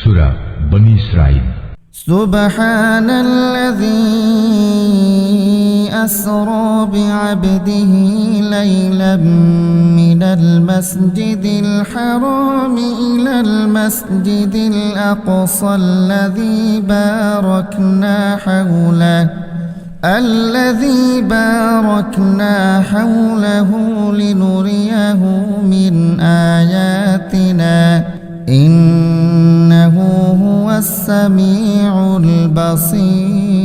সূরা বনী ইসরাঈল। সুবহানাল্লাযী আসরা বিআবদিহি লাইলাম মিনাল মাসজিদিল হারাম ইলাল মাসজিদিল আকসাল্লাযী বারাকনা হাওলাহু الذي باركنا حوله لنريه من آياتنا إنه هو السميع البصير।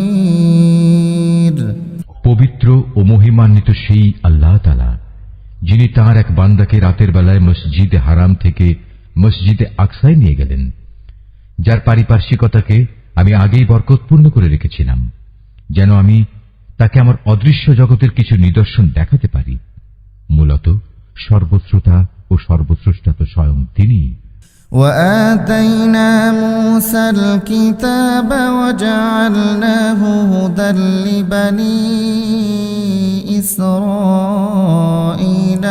পবিত্র ও মহিমান্বিত সেই আল্লাহ তাআলা, যিনি তাঁর এক বান্দাকে রাতের বেলায় মসজিদে হারাম থেকে মসজিদে আকসায় নিয়ে গেলেন, যার পারিপার্শ্বিকতাকে আমি আগেই বরকতপূর্ণ করে রেখেছিলাম, যেন আমি তাকে আমার অদৃশ্য জগতের কিছু নিদর্শন দেখাতে পারি। মূলত সর্বশ্রোতা ও সর্বস্রষ্টা তো স্বয়ং তিনি। وآتينا موسى الكتاب وجعلناه هدى لبني إسرائيل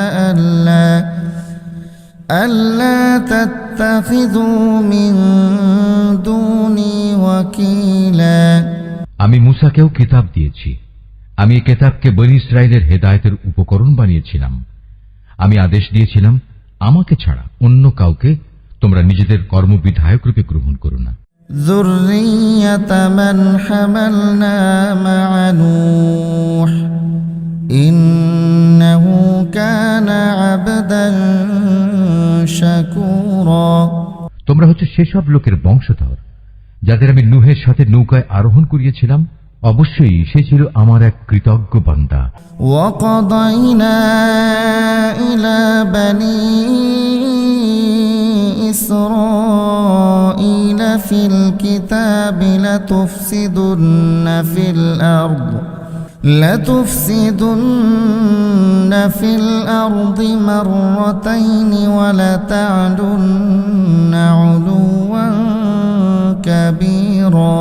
ألا تتخذوا من دوني وكيلا। আমি মূসাকেও কিতাব দিয়েছি। আমি এই কিতাবকে বনী ইসরাইলের হেদায়েতের উপকরণ বানিয়েছিলাম। আমি আদেশ দিয়েছিলাম, আমাকে ছাড়া অন্য কাউকে তোমরা নিজেদের কর্মবিধায়ক রূপে গ্রহণ করো না। যুররিয়াতা মান হামালনা মা'a নূহ ইন্নাহু কানা আবদান শাকুরা। তোমরা হচ্ছে সেসব লোকের বংশধর যাদের আমি নূহের সাথে নৌকায় আরোহণ করিয়েছিলাম। অবশ্যই সে ছিল আমার এক কৃতজ্ঞ বান্দা। ওয়াকাদাইনা ইলা বানি ইসরাঈলা ফিল কিতাবি লাতুফসিদুন্না ফিল আরদি মাররাতাইনি ওয়া লাতা'লুন্না উলুওয়ান কাবীরা।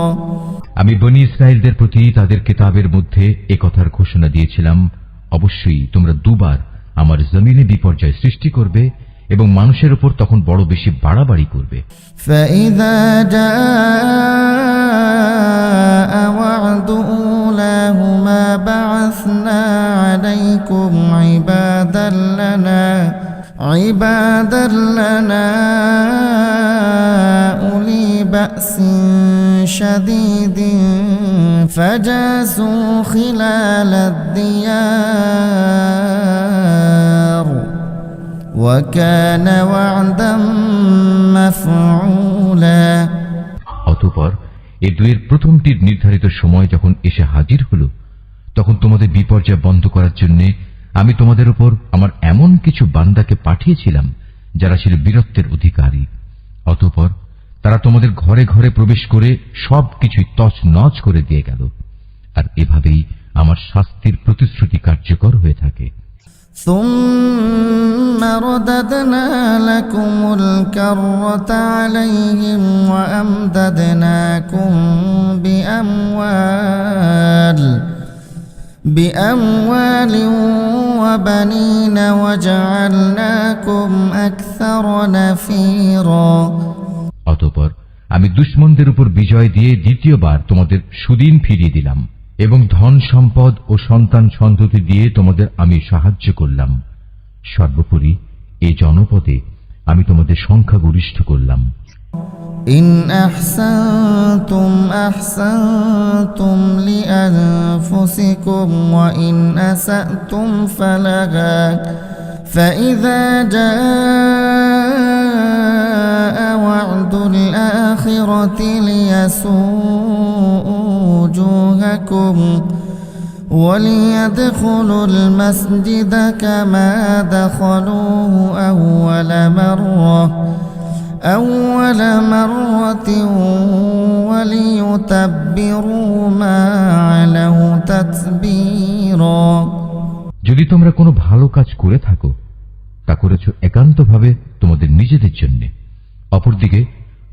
আমি বনী ইসরাইলদের প্রতি তাদের কিতাবের মধ্যে একথার ঘোষণা দিয়েছিলাম, অবশ্যই তোমরা দুবার আমার জমিনে বিপর্যয় সৃষ্টি করবে এবং মানুষের উপর তখন বড় বেশি বাড়াবাড়ি করবে। فَإِذَا جَاءَ وَعْدُ أُولَاهُمَا بَعَثْنَا عَلَيْكُمْ عِبَادًا لَنَا أُولِي بَأْسٍ شَدِيدٍ فَجَاسُوا خِلَالَ الدِّيَارِ وَكَانَ وَعْدًا مَفْعُولًا। অতঃপর এই দুয়ের প্রথমটির নির্ধারিত সময় যখন এসে হাজির হল, তখন তোমাদের বিপর্যয় বন্ধ করার জন্য আমি তোমাদের উপর আমার এমন কিছু বান্দাকে পাঠিয়েছিলাম যারা ছিল বীরত্বের অধিকারী। অতঃপর তারা তোমাদের ঘরে ঘরে প্রবেশ করে সবকিছুই তছনছ করে দিয়ে গেল। আর এভাবেই আমার শাস্তির প্রতিশ্রুতি কার্যকর হয়ে থাকে। ثُمَّ رَدَدْنَا لَكُمُ الْكَرَّةَ عَلَيْهِمْ وَأَمْدَدْنَاكُمْ بِأَمْوَالٍ وَبَنِينَ وَجَعَلْنَاكُمْ أَكْثَرَ نَفِيرًا। অতঃপর আমি দুশমনদের উপর বিজয় দিয়ে দ্বিতীয়বার তোমাদের সুদিন ফিরিয়ে দিলাম এবং ধন সম্পদ ও সন্তান সন্ততি দিয়ে তোমাদের আমি সাহায্য করলাম। সর্বোপরি এই জনপদে আমি তোমাদের সংখ্যাগরিষ্ঠ করলাম। ইন আহসানতুম আহসানতুম লিআনফুসিকুম ওয়া ইন আসাতুম ফালাহা ফাইযা জাআ ওয়া'দুল আখিরাতি লিয়াসু'উ وجوهكم وليدخلوا المسجد كما دخلوه أول مرة وليتبروا ما علوا تتبيرا। যদি তোমরা কোনো ভালো কাজ করে থাকো, তা করেছো একান্তভাবে তোমাদের নিজেদের জন্য। অপরদিকে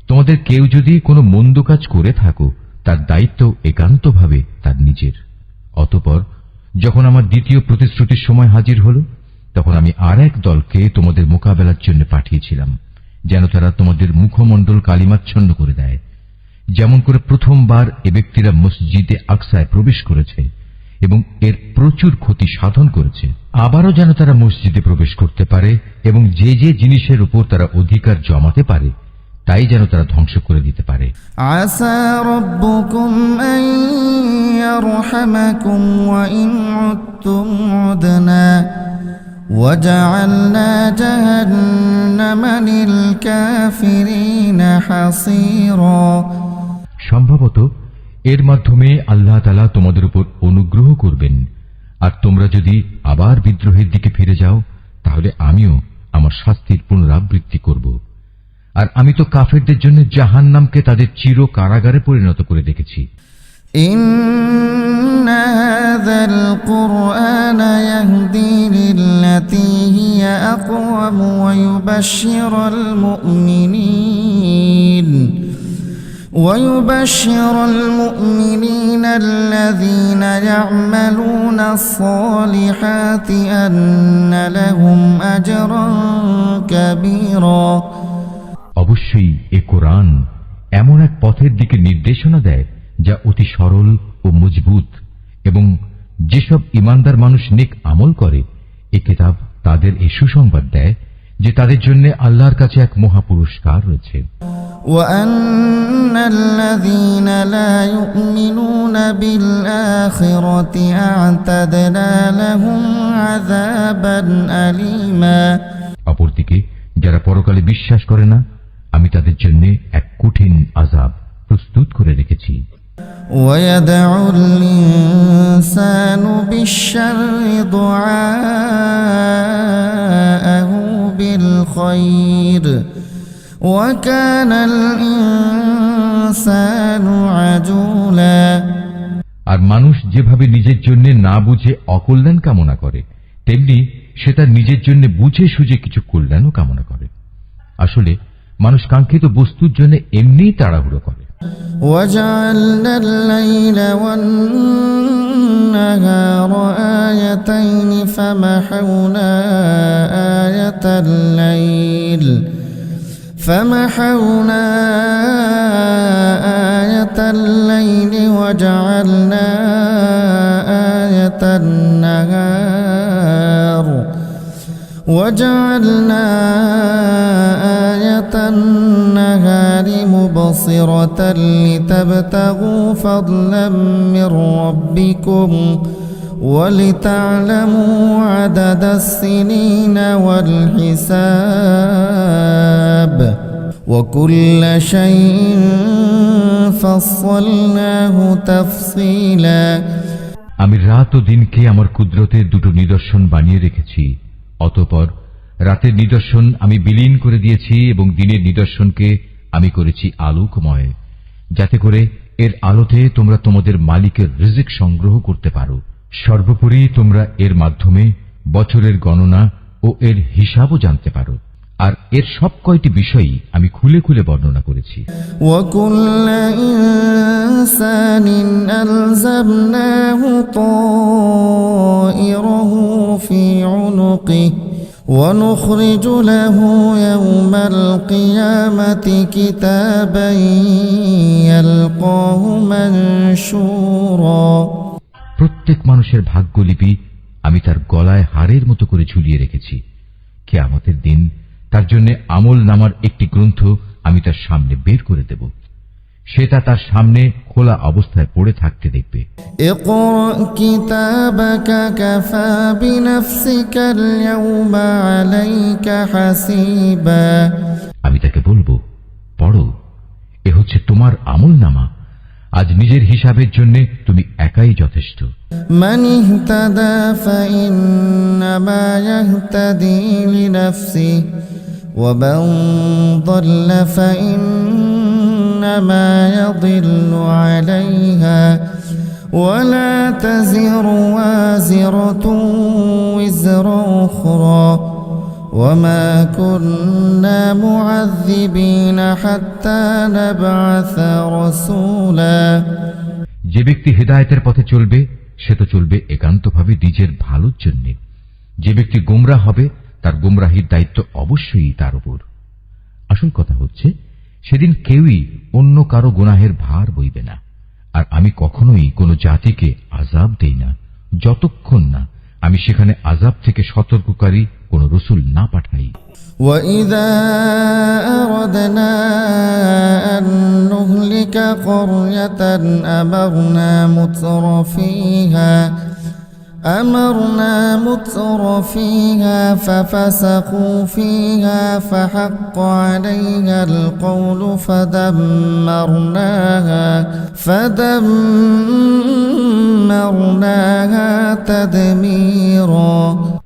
তোমাদের কেউ যদি কোনো মন্দ কাজ করে থাকো, তার দায়িত্ব একান্তভাবে তার নিজের। অতঃপর যখন আমার দ্বিতীয় প্রতিশ্রুতির সময় হাজির হল, তখন আমি আর এক দলকে তোমাদের মোকাবেলার জন্য পাঠিয়েছিলাম, যেন তারা তোমাদের মুখমণ্ডল কালিমাচ্ছন্ন করে দেয়, যেমন করে প্রথমবার এ ব্যক্তিরা মসজিদে আকসায় প্রবেশ করেছে এবং এর প্রচুর ক্ষতি সাধন করেছে। আবারও যেন তারা মসজিদে প্রবেশ করতে পারে এবং যে যে জিনিসের উপর তারা অধিকার জমাতে পারে তাই যেন তারা ধ্বংস করে দিতে পারে। عسى ربكم أن يرحمكم وإن عدتم عدنا وجعلنا جهنم للكافرين حصيرا। সম্ভবত এর মাধ্যমে আল্লাহ তাআলা তোমাদের উপর অনুগ্রহ করবেন, আর তোমরা যদি আবার বিদ্রোহের দিকে ফিরে যাও তাহলে আমিও আমার শাস্তির পুনরাবৃত্তি করব। আর আমি তো কাফেরদের জন্য জাহান্নামকে তাদের চির কারাগারে পরিণত করে দেখেছি। إن هذا القرآن يهدي للتي هي أقوم ويبشر المؤمنين الذين يعملون الصالحات أن لهم أجرا كبيرا। অবশ্যই এ কোরআন এমন এক পথের দিকে নির্দেশনা দেয় যা অতি সরল ও মজবুত, এবং যেসব ইমানদার মানুষ নেক আমল করে এ কিতাব তাদের এই সুসংবাদ দেয় যে তাদের জন্য আল্লাহর কাছে এক মহাপুরস্কার রয়েছে। وأن الذين لا يؤمنون بالآخرة أعتدنا لهم عذابا أليما। অপরদিকে যারা পরকালে বিশ্বাস করে না আমি তাদের জন্য এক কঠিন আযাব প্রস্তুত করে রেখেছি। ويدع الإنسان بالشر دعاءه بالخير وكان الإنسان عجولا। আর মানুষ যেভাবে নিজের জন্য না বুঝে অকল্যাণ কামনা করে তেমনি সে তার নিজের জন্য বুঝে সুঝে কিছু কল্যাণও কামনা করে। আসলে মানুষ কাঙ্ক্ষিত বস্তুর জন্য এমনিই তাড়াহুড়ো করে। وجعلنا الليل والنهار آيتين فمحونا آية الليل وجعلنا آية النهار مبصرة لتبتغوا فضلا من ربكم ولتعلموا عدد السنين والحساب وكل شيء فصلناه تفصيلا। আমি রাত ও দিনকে আমার কুদরতের দুটো নিদর্শন বানিয়ে রেখেছি, অতঃপর রাতের নিদর্শন আমি বিলীন করে দিয়েছি এবং দিনের নিদর্শনকে আমি করেছি আলোকময়, যাতে করে এর আলোতে তোমরা তোমাদের মালিকের রিজিক সংগ্রহ করতে পারো। সর্বোপরি তোমরা এর মাধ্যমে বছরের গণনা ও এর হিসাবও জানতে পারো। আর এর সব কয়টি বিষয়ই আমি খুলে খুলে বর্ণনা করেছি। وَكُلَّ إِنسَانٍ أَلْزَمْنَاهُ طَائِرَهُ فِي عُنُقِهِ وَنُخْرِجُ لَهُ يَوْمَ الْقِيَامَةِ كِتَابًا يَلْقَاهُ مَنشُورًا। প্রত্যেক মানুষের ভাগ্যলিপি আমি তার গলায় হাড়ের মতো করে ঝুলিয়ে রেখেছি। কিয়ামতের দিন তার জন্য আমল নামার একটি গ্রন্থ আমি তার সামনে বের করে দেব। সে তা তার সামনে খোলা অবস্থায় পড়ে থাকতে দেখবে। اقرأ كتابك كفى بنفسك اليوم عليك حسيبا। আমি তাকে বলবো, পড়ো, এ হচ্ছে তোমার আমল নামা, আজ নিজের হিসাবের জন্য তুমি একাই যথেষ্ট। من اهتدى فإنما يهتدي لنفسه ومن ضل فإنما يضل عليها ولا تزر وازرة وزر أخرى وما كنا معذبين حتى نبعث رسولا। যে ব্যক্তি হেদায়েতের পথে চলবে সে তো চলবে একান্তভাবে নিজের ভালোর জন্য। যে ব্যক্তি গোমরাহ হবে তার গোমরাহির দায়িত্ব অবশ্যই তার উপর। আসল কথা হচ্ছে, সেদিন কেউই অন্য কারো গুনাহের ভার বইবে না। আর আমি কখনোই কোনো জাতিকে আযাব দেই না যতক্ষণ না আমি সেখানে আযাব থেকে সতর্ককারী কোন রসুল না পাঠাই। وَإِذَا أَرَدْنَا أَن نُّهْلِكَ قَرْيَةً أَمَرْنَا مُتْرَ فِيهَا فَفَسَقُوا فِيهَا فَحَقَّ عَلَيْهَا الْقَوْلُ فَدَمَّرْنَاهَا تَدْمِيرًا।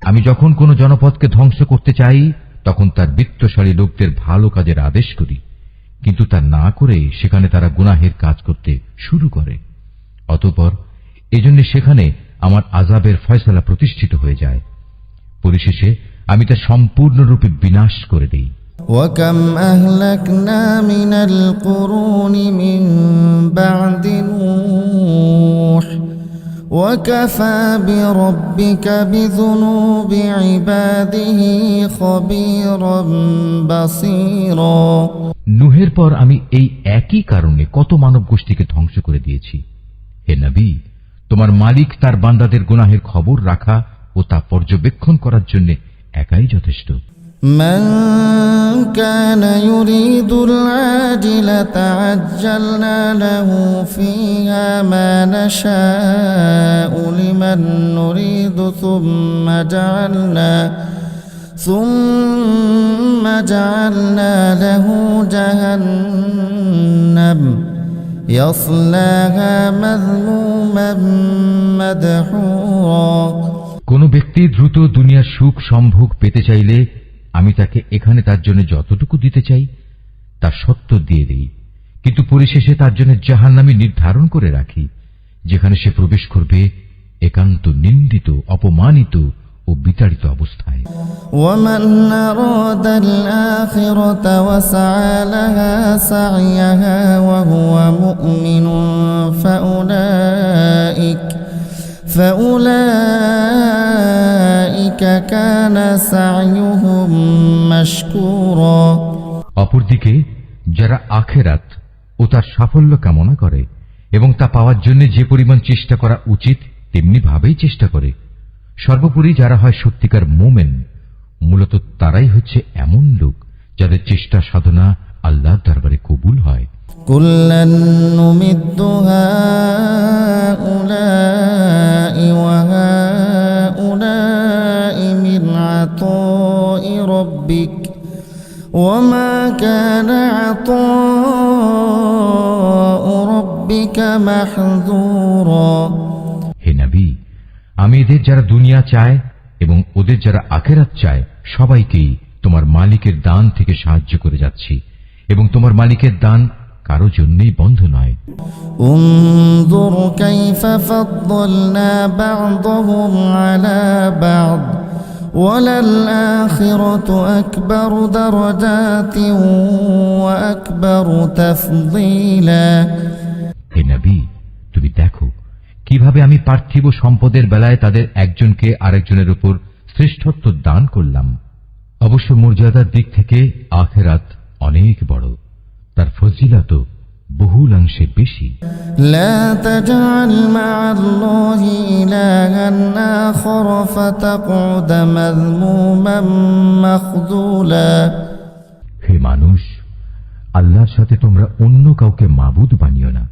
আমি যখন কোন জনপদকে ধ্বংস করতে চাই তখন তার বিত্তশালী লোকদের ভালো কাজের আদেশ করি, কিন্তু তা না করে সেখানে তারা গুনাহের কাজ করতে শুরু করে। অতঃপর এজন্য সেখানে আমার আযাবের ফয়সালা প্রতিষ্ঠিত হয়ে যায়। পরিশেষে আমি তা সম্পূর্ণরূপে বিনাশ করে দেই। وَكَمْ أَهْلَكْنَا مِنَ الْقُرُونِ مِنْ بَعْدِ نُوحٍ وَكَفَى بِرَبِّكَ بِذُنُوبِ عِبَادِهِ خَبِيرًا بَصِيرًا। নূহের পর আমি এই একই কারণে কত মানব গোষ্ঠীকে ধ্বংস করে দিয়েছি। হে নবী, তোমার মালিক তার বান্দাদের গুনাহের খবর রাখা ও তা পর্যবেক্ষণ করার জন্য একাই যথেষ্ট। من كان يريد العاجلة عجلنا له فيها ما نشاء لمن نريد ثم جعلنا له جهنم يصلاها مذموما مدحورا। কোন ব্যক্তি দ্রুত দুনিয়ার সুখ সম্ভোগ পেতে চাইলে আমি তাকে এখানে তার জন্য যতটুকু দিতে চাই তা সত্ত্বর দিয়ে দেই, কিন্তু পরিশেষে তার জন্য জাহান্নামী নির্ধারণ করে রাখি, যেখানে সে প্রবেশ করবে একান্ত নিন্দিত, অপমানিত ও বিতাড়িত অবস্থায়। ومن أراد الآخرة وسعى لها سعيها وهو مؤمن فأولئك كان سعيهم مشكورا। অপরদিকে যারা আখিরাত ও তার সাফল্য কামনা করে এবং তা পাওয়ার জন্য যে পরিমাণ চেষ্টা করা উচিত তেমনি ভাবেই চেষ্টা করে, সর্বোপরি যারা হয় সত্যিকার মোমেন, মূলত তারাই হচ্ছে এমন লোক যাদের চেষ্টা সাধনা আল্লাহর দরবারে কবুল হয়। কুল্লান নুমিদ্দু হাউলাই ওয়া হাউলাই মিন আতাই রাব্বিক ওয়া মা কানা আতাউ রাব্বিকা মাহযুরা। হে নবী, আমি এদের যারা দুনিয়া চায় এবং ওদের যারা আখিরাত চায় সবাইকেই তোমার মালিকের দান থেকে সাহায্য করে যাচ্ছি, এবং তোমার মালিকের দান কারো জন্যই বন্ধ নয়। উনজুর কাইফা ফাদ্দালনা বা'দাহুম আলা বা'দ ওয়ালাল আখিরাতু আকবারু দারাজাতিন ওয়া আকবারু তাফদীলা। হে নবী, তুমি দেখো কিভাবে আমি পার্থিব সম্পদের বেলায় তাদের একজনকে আরেকজনের উপর শ্রেষ্ঠত্ব দান করলাম। অবশ্য মর্যাদার দিক থেকে আখিরাত অনেক বড়, তার ফজিলত বহুলাংশে বেশি। লা তাজআল মা'আল্লাহি ইলাহান আখার ফাতাকুদ মাযমুমান মাখযুলা। হে মানুষ, আল্লাহর সাথে তোমরা অন্য কাউকে মাবুদ বানিও না,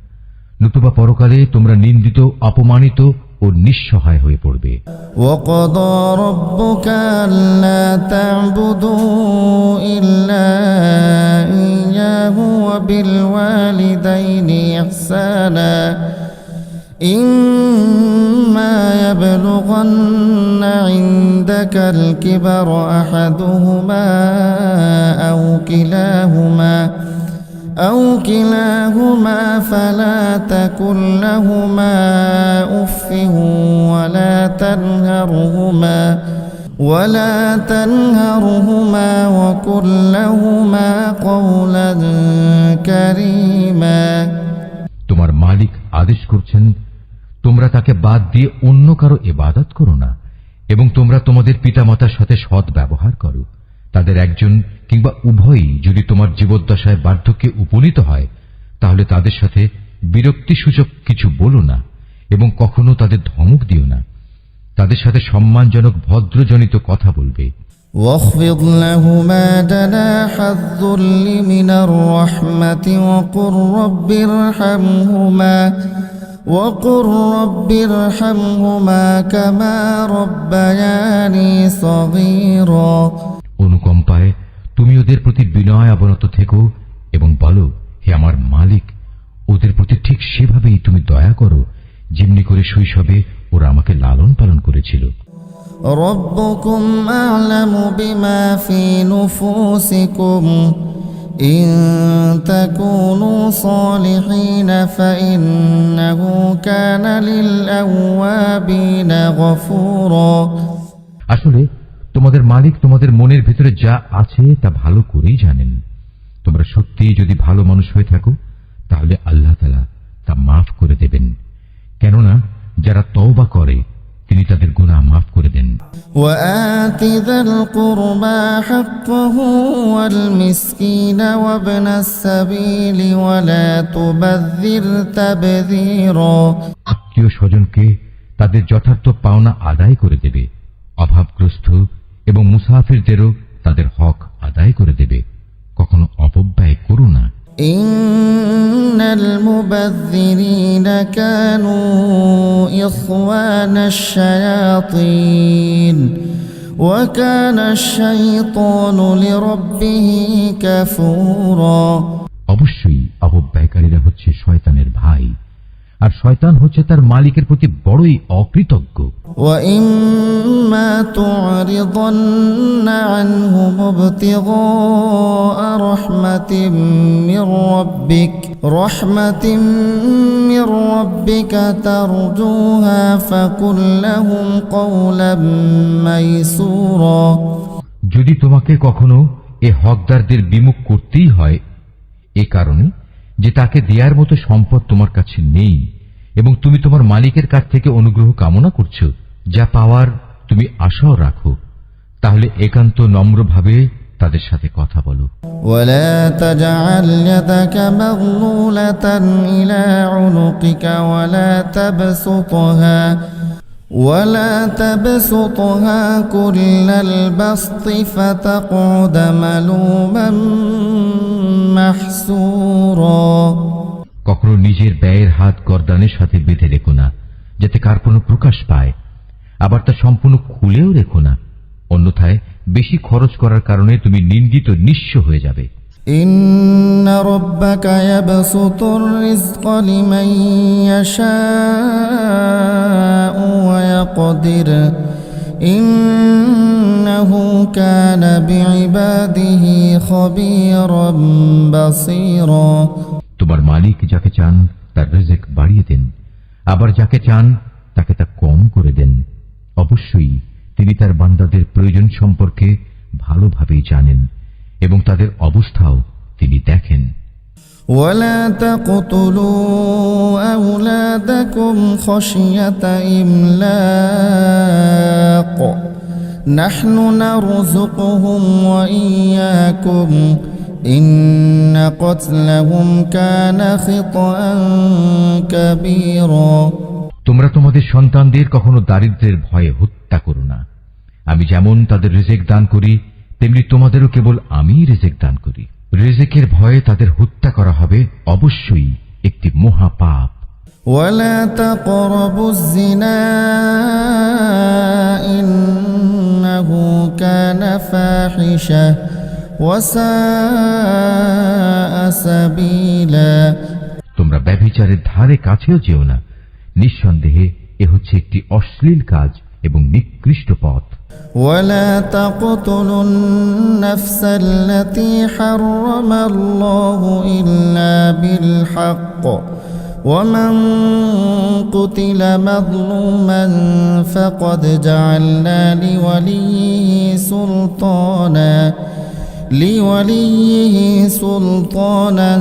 নতুবা পরকালে তোমরা নিন্দিত, অপমানিত ও নিঃসহায় হয়ে পড়বে। ওয়াকাদা রাব্বুকা আল্লা তা'বুদু ইল্লা ইয়্যাহু ওয়া বিল ওয়ালিদাইনি ইহসানা ইম্মা ইয়াবলুগান্না ইনদাকাল কিবারা আহাদুহুমা أو كلاهما فلا تقل لهما أف ولا تنهرهما وقل لهما قولا كريما। তোমার মালিক আদেশ করছেন, তোমরা তাকে বাদ দিয়ে অন্য কারো ইবাদত করো না, এবং তোমরা তোমাদের পিতামাতার সাথে সৎ ব্যবহার করো, তাদের একজন কিংবা উভয়ই যদি তোমার জীবদ্দশায় বার্ধক্যে উপনীত হয়, তাহলে তাদের সাথে বিরক্তিসূচক কিছু বলো না এবং কখনো তাদের ধমক দিও না। তাদের সাথে সম্মানজনক ভদ্রজনিত কথা বলবে। واخفض لهما جناح الذل من الرحمة وقل رب ارحمهما كما ربياني صغيرا। অনুকম্পায় তুমি ওদের প্রতি বিনয় অবনত থেকো এবং বলো, হে আমার মালিক, ওদের প্রতি ঠিক সেভাবেই তুমি দয়া করো যেমনি করে শৈশবে ওরা আমাকে লালন পালন করেছিল। ربكم أعلم بما في نفوسكم إن تكونوا صالحين فإنه كان للأوابين غفورا। আসলে তোমাদের মালিক তোমাদের মনের ভিতরে যা আছে তা ভালো করেই জানেন। তোমরা সত্যিই যদি ভালো মানুষ হয়ে থাকো তাহলে আল্লাহ তাআলা তা মাফ করে দেবেন, কেননা যারা তওবা করে তিনি তাদের গুনাহ মাফ করে দেন। وآت ذا القربى حقه والمسكين وابن السبيل ولا تبذر تبذيرا। আত্মীয় স্বজনকে তাদের যথার্থ পাওনা আদায় করে দেবে, অভাবগ্রস্ত এবং মুসাফিরদেরও তাদের হক আদায় করে দেবে, কখনো অপব্যয় করো না। إن المبذرين كانوا إخوان الشياطين وكان الشيطان لربه كفورا। অবশ্যই অপব্যয়কারীরা হচ্ছে শয়তানের ভাই, আর শয়তান হচ্ছে তার মালিকের প্রতি বড়ই অকৃতজ্ঞ। وإما تعرضن عنهم ابتغاء رحمة من ربك ترجوها فقل لهم قولا ميسورا। যদি তোমাকে কখনো এ হকদারদের বিমুখ করতেই হয় এ কারণে যে তাকে দেওয়ার মতো সম্পদ তোমার কাছে নেই এবং তুমি তোমার মালিকের কাছ থেকে অনুগ্রহ কামনা করছো, যা পাওয়ার তুমি আশাও রাখো, তাহলে একান্ত নম্রভাবে তাদের সাথে কথা বলো। ولا تجعل يدك مغلولة إلى عنقك ولا تبسطها كل البسط فتقعد ملوما محسورا। কখনো নিজের ব্যয়ের হাত গর্দানের সাথে বেঁধে রেখো না যাতে কার কোনো প্রকাশ পায়, আবার তা সম্পূর্ণ খুলেও রেখো না, অন্যথায় বেশি খরচ করার কারণে তুমি নিন্দিত নিঃস্ব হয়ে যাবে। إن ربك يبسط الرزق لمن يشاء ويقدر إنه كان بعباده خبيرا بصيرا। তোমার মালিক যাকে চান তার রিজিক বাড়িয়ে দেন, আবার যাকে চান তাকে তা কম করে দেন। অবশ্যই তিনি তার বান্দাদের প্রয়োজন সম্পর্কে ভালোভাবেই জানেন এবং তাদের অবস্থাও তিনি দেখেন। ولا تقتلوا أولادكم خشية إملاق نحن نرزقهم وإياكم إن قتلهم كان خطأ كبيرا। তোমরা তোমাদের সন্তানদের কখনো দারিদ্র্যের ভয়ে হত্যা করো না। আমি যেমন তাদের রিজিক দান করি তেমনি তোমাদেরও কেবল আমিই রিজিক দান করি। রিজিকের ভয়ে তাদের হত্যা করা হবে অবশ্যই একটি মহা পাপ। ولا تقربوا الزنا إنه كان فاحشة وساء سبيلا। তোমরা ব্যভিচারের ধারে কাছেও যেও না, নিঃসন্দেহে এ হচ্ছে একটি অশ্লীল কাজ এবং নিকৃষ্ট পথ। ولا تقتلوا النفس التي حرم الله إلا بالحق ومن قتل مظلوما فقد جعلنا لوليه سلطانا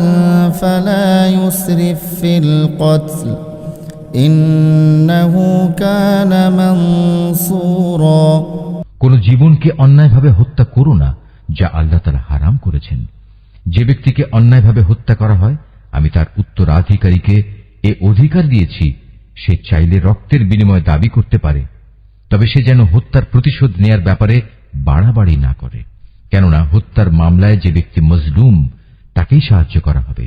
فلا يسرف في القتل إنه كان منصورا। কোন জীবনকে অন্যায়ভাবে হত্যা করো না, যা আল্লাহ তাআলা হারাম করেছেন। যে ব্যক্তিকে অন্যায়ভাবে হত্যা করা হয়, আমি তার উত্তরাধিকারীকে এ অধিকার দিয়েছি, সে চাইলে রক্তের বিনিময়ে দাবি করতে পারে, তবে সে যেন হত্যার প্রতিশোধ নেয়ার ব্যাপারে বাড়াবাড়ি না করে, কেননা হত্যার মামলায় যে ব্যক্তি মজলুম তাকেই সাহায্য করা হবে।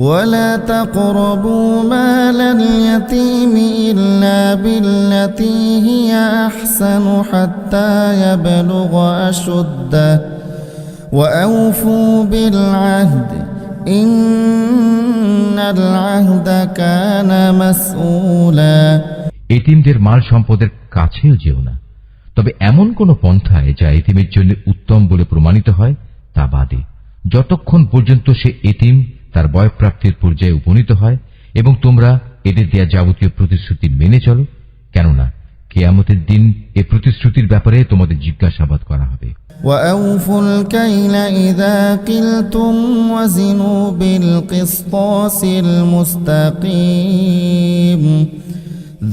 ولا تقربوا مال اليتيم إلا بالتي هي أحسن حتى يبلغ أشده وأوفوا بالعهد إن العهد كان مسؤولا। এতিমদের মাল সম্পদের কাছেও যেও না, তবে এমন কোন পন্থায় যা এতিমের জন্য উত্তম বলে প্রমাণিত হয় তা বাদে, যতক্ষণ পর্যন্ত সে এতিম তার বয়ঃপ্রাপ্তির পর্যায়ে উপনীত হয় এবং তোমরা এদের দেয়া যাবতীয় প্রতিশ্রুতি মেনে চলো, কেননা কিয়ামতের দিন এ প্রতিশ্রুতির ব্যাপারে তোমাদের জিজ্ঞাসাবাদ করা হবে। وأوفوا الكيل إذا قلتم وزنوا بالقسطاس المستقيم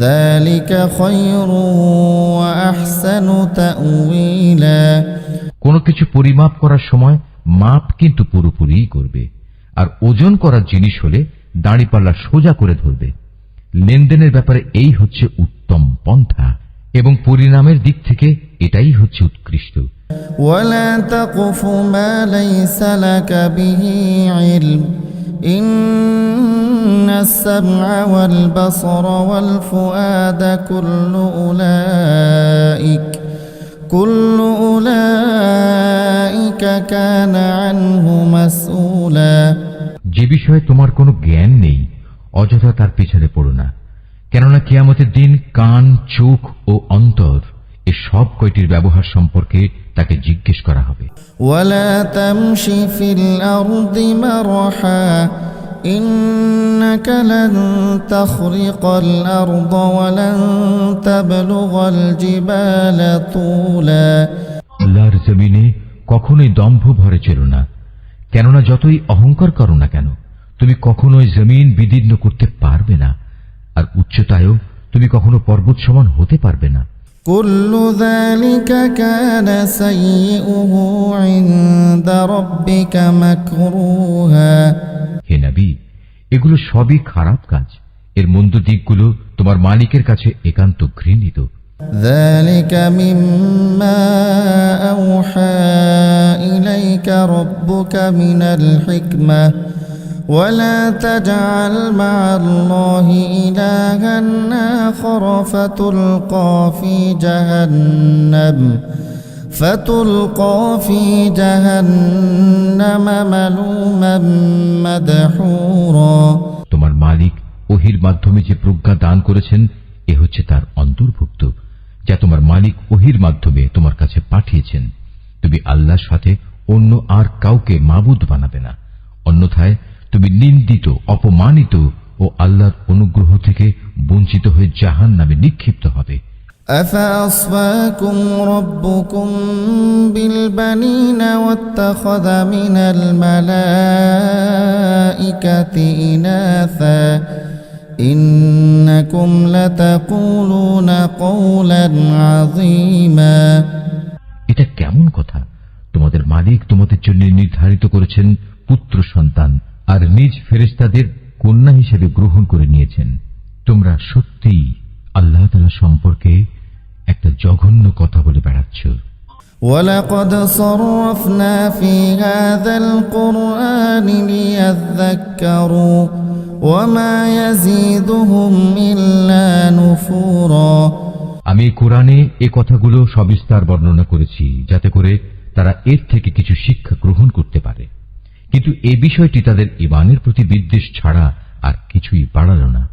ذلك خير وأحسن تأويلا। কোনো কিছু পরিমাপ করার সময় মাপ কিন্তু পুরোপুরিই করবে, আর ওজন করার জিনিস হলে দাঁড়িপাল্লা সোজা করে ধরবে। লেনদেনের ব্যাপারে এই হচ্ছে উত্তম পন্থা এবং পরিণামের দিক থেকে এটাই হচ্ছে উৎকৃষ্ট। ولا تقف ما ليس لك به علم إن السمع والبصر والفؤاد كل أولئك كان عنه مسؤولا। যে বিষয়ে তোমার কোনো জ্ঞান নেই, অযথা তার পেছনে পড়ো না, কেননা কিয়ামতের দিন কান, চোখ ও অন্তর এ সব কয়টির ব্যবহার সম্পর্কে তাকে জিজ্ঞেস করা হবে। ولا تمش في الأرض مرحا إنك لن تخرق الأرض ولن تبلغ الجبال طولا। আল্লাহর জমিনে কখনোই দম্ভ ভরে চলো না, কেননা যতই অহংকার করো না কেন, তুমি কখনোই জমিন বিদীর্ণ করতে পারবে না, আর উচ্চতায়ও তুমি কখনো পর্বত সমান হতে পারবে না। كل ذلك كان سيئه عند ربك مكروها। হে নবী, এগুলো সবই খারাপ কাজ, এর মন্দ দিকগুলো তোমার মালিকের কাছে একান্ত ঘৃণিত। ذلك مما أوحى إليك ربك من الحكمة ولا تجعل مع الله إلها آخر فتلقى في جهنم ملوما مدحورا। তোমার মালিক ওহির মাধ্যমে যে প্রজ্ঞা দান করেছেন এ হচ্ছে তার অন্তর্ভুক্ত, যা তোমার মালিক ওহির মাধ্যমে তোমার কাছে পাঠিয়েছেন। তুমি আল্লাহর সাথে অন্য আর কাউকে মাবুদ বানাবে না, অন্যথায় তুমি নিন্দিত, অপমানিত ও আল্লাহর অনুগ্রহ থেকে বঞ্চিত হয়ে জাহান্নামে নিক্ষিপ্ত হবে। أفأصفاكم ربكم بالبنين واتخذ من الملائكة إناثا إنكم لتقولون قولا عظيما। এটা কেমন কথা? তোমাদের মালিক তোমাদের জন্য নির্ধারিত করেছেন পুত্র সন্তান, আর নিজ ফেরেশতাদের কন্যা হিসেবে গ্রহণ করে নিয়েছেন। তোমরা সত্যি আল্লাহ তাআলা সম্পর্কে একটা জঘন্য কথা বলে বেড়াচ্ছ। ولقد صرفنا في هذا القرآن ليذكروا وما يزيدهم إلا نفورا। আমি কোরআনে এ কথাগুলো সবিস্তার বর্ণনা করেছি যাতে করে তারা এর থেকে কিছু শিক্ষা গ্রহণ করতে পারে, কিন্তু এই বিষয়টি তাদের ঈমানের প্রতি বিদ্বেষ ছাড়া আর কিছুই বাড়ালো না।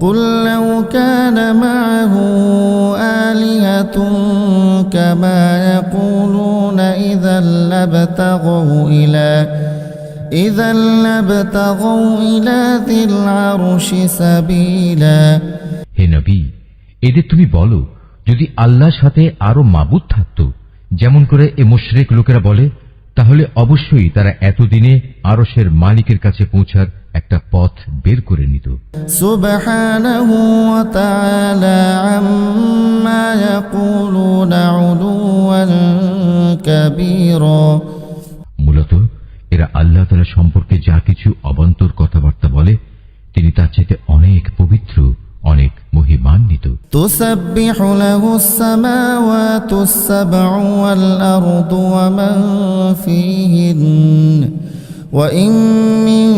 قل لو كان معه آلهة كما يقولون إذا لابتغوا إلى ذي العرش سبيلا। হে নবী, এদের তুমি বলো, যদি আল্লাহর সাথে আরো মাবুদ থাকত, যেমন করে এ মুশরিক লোকেরা বলে, তাহলে অবশ্যই তারা এতদিনে আরশের মালিকের কাছে পৌঁছার একটা পথ বের করে নিত। সুবহানাহু ওয়া তাআলা আম্মা ইয়াকুলুনা উলুওয়ান কাবীরা। এরা আল্লাহ তাআলা সম্পর্কে যা কিছু অবান্তর কথাবার্তা বলে তিনি তার চাইতে অনেক পবিত্র, অনেক মহিমান্বিত। تسبح له السماوات السبع والأرض ومن فيهن وإن من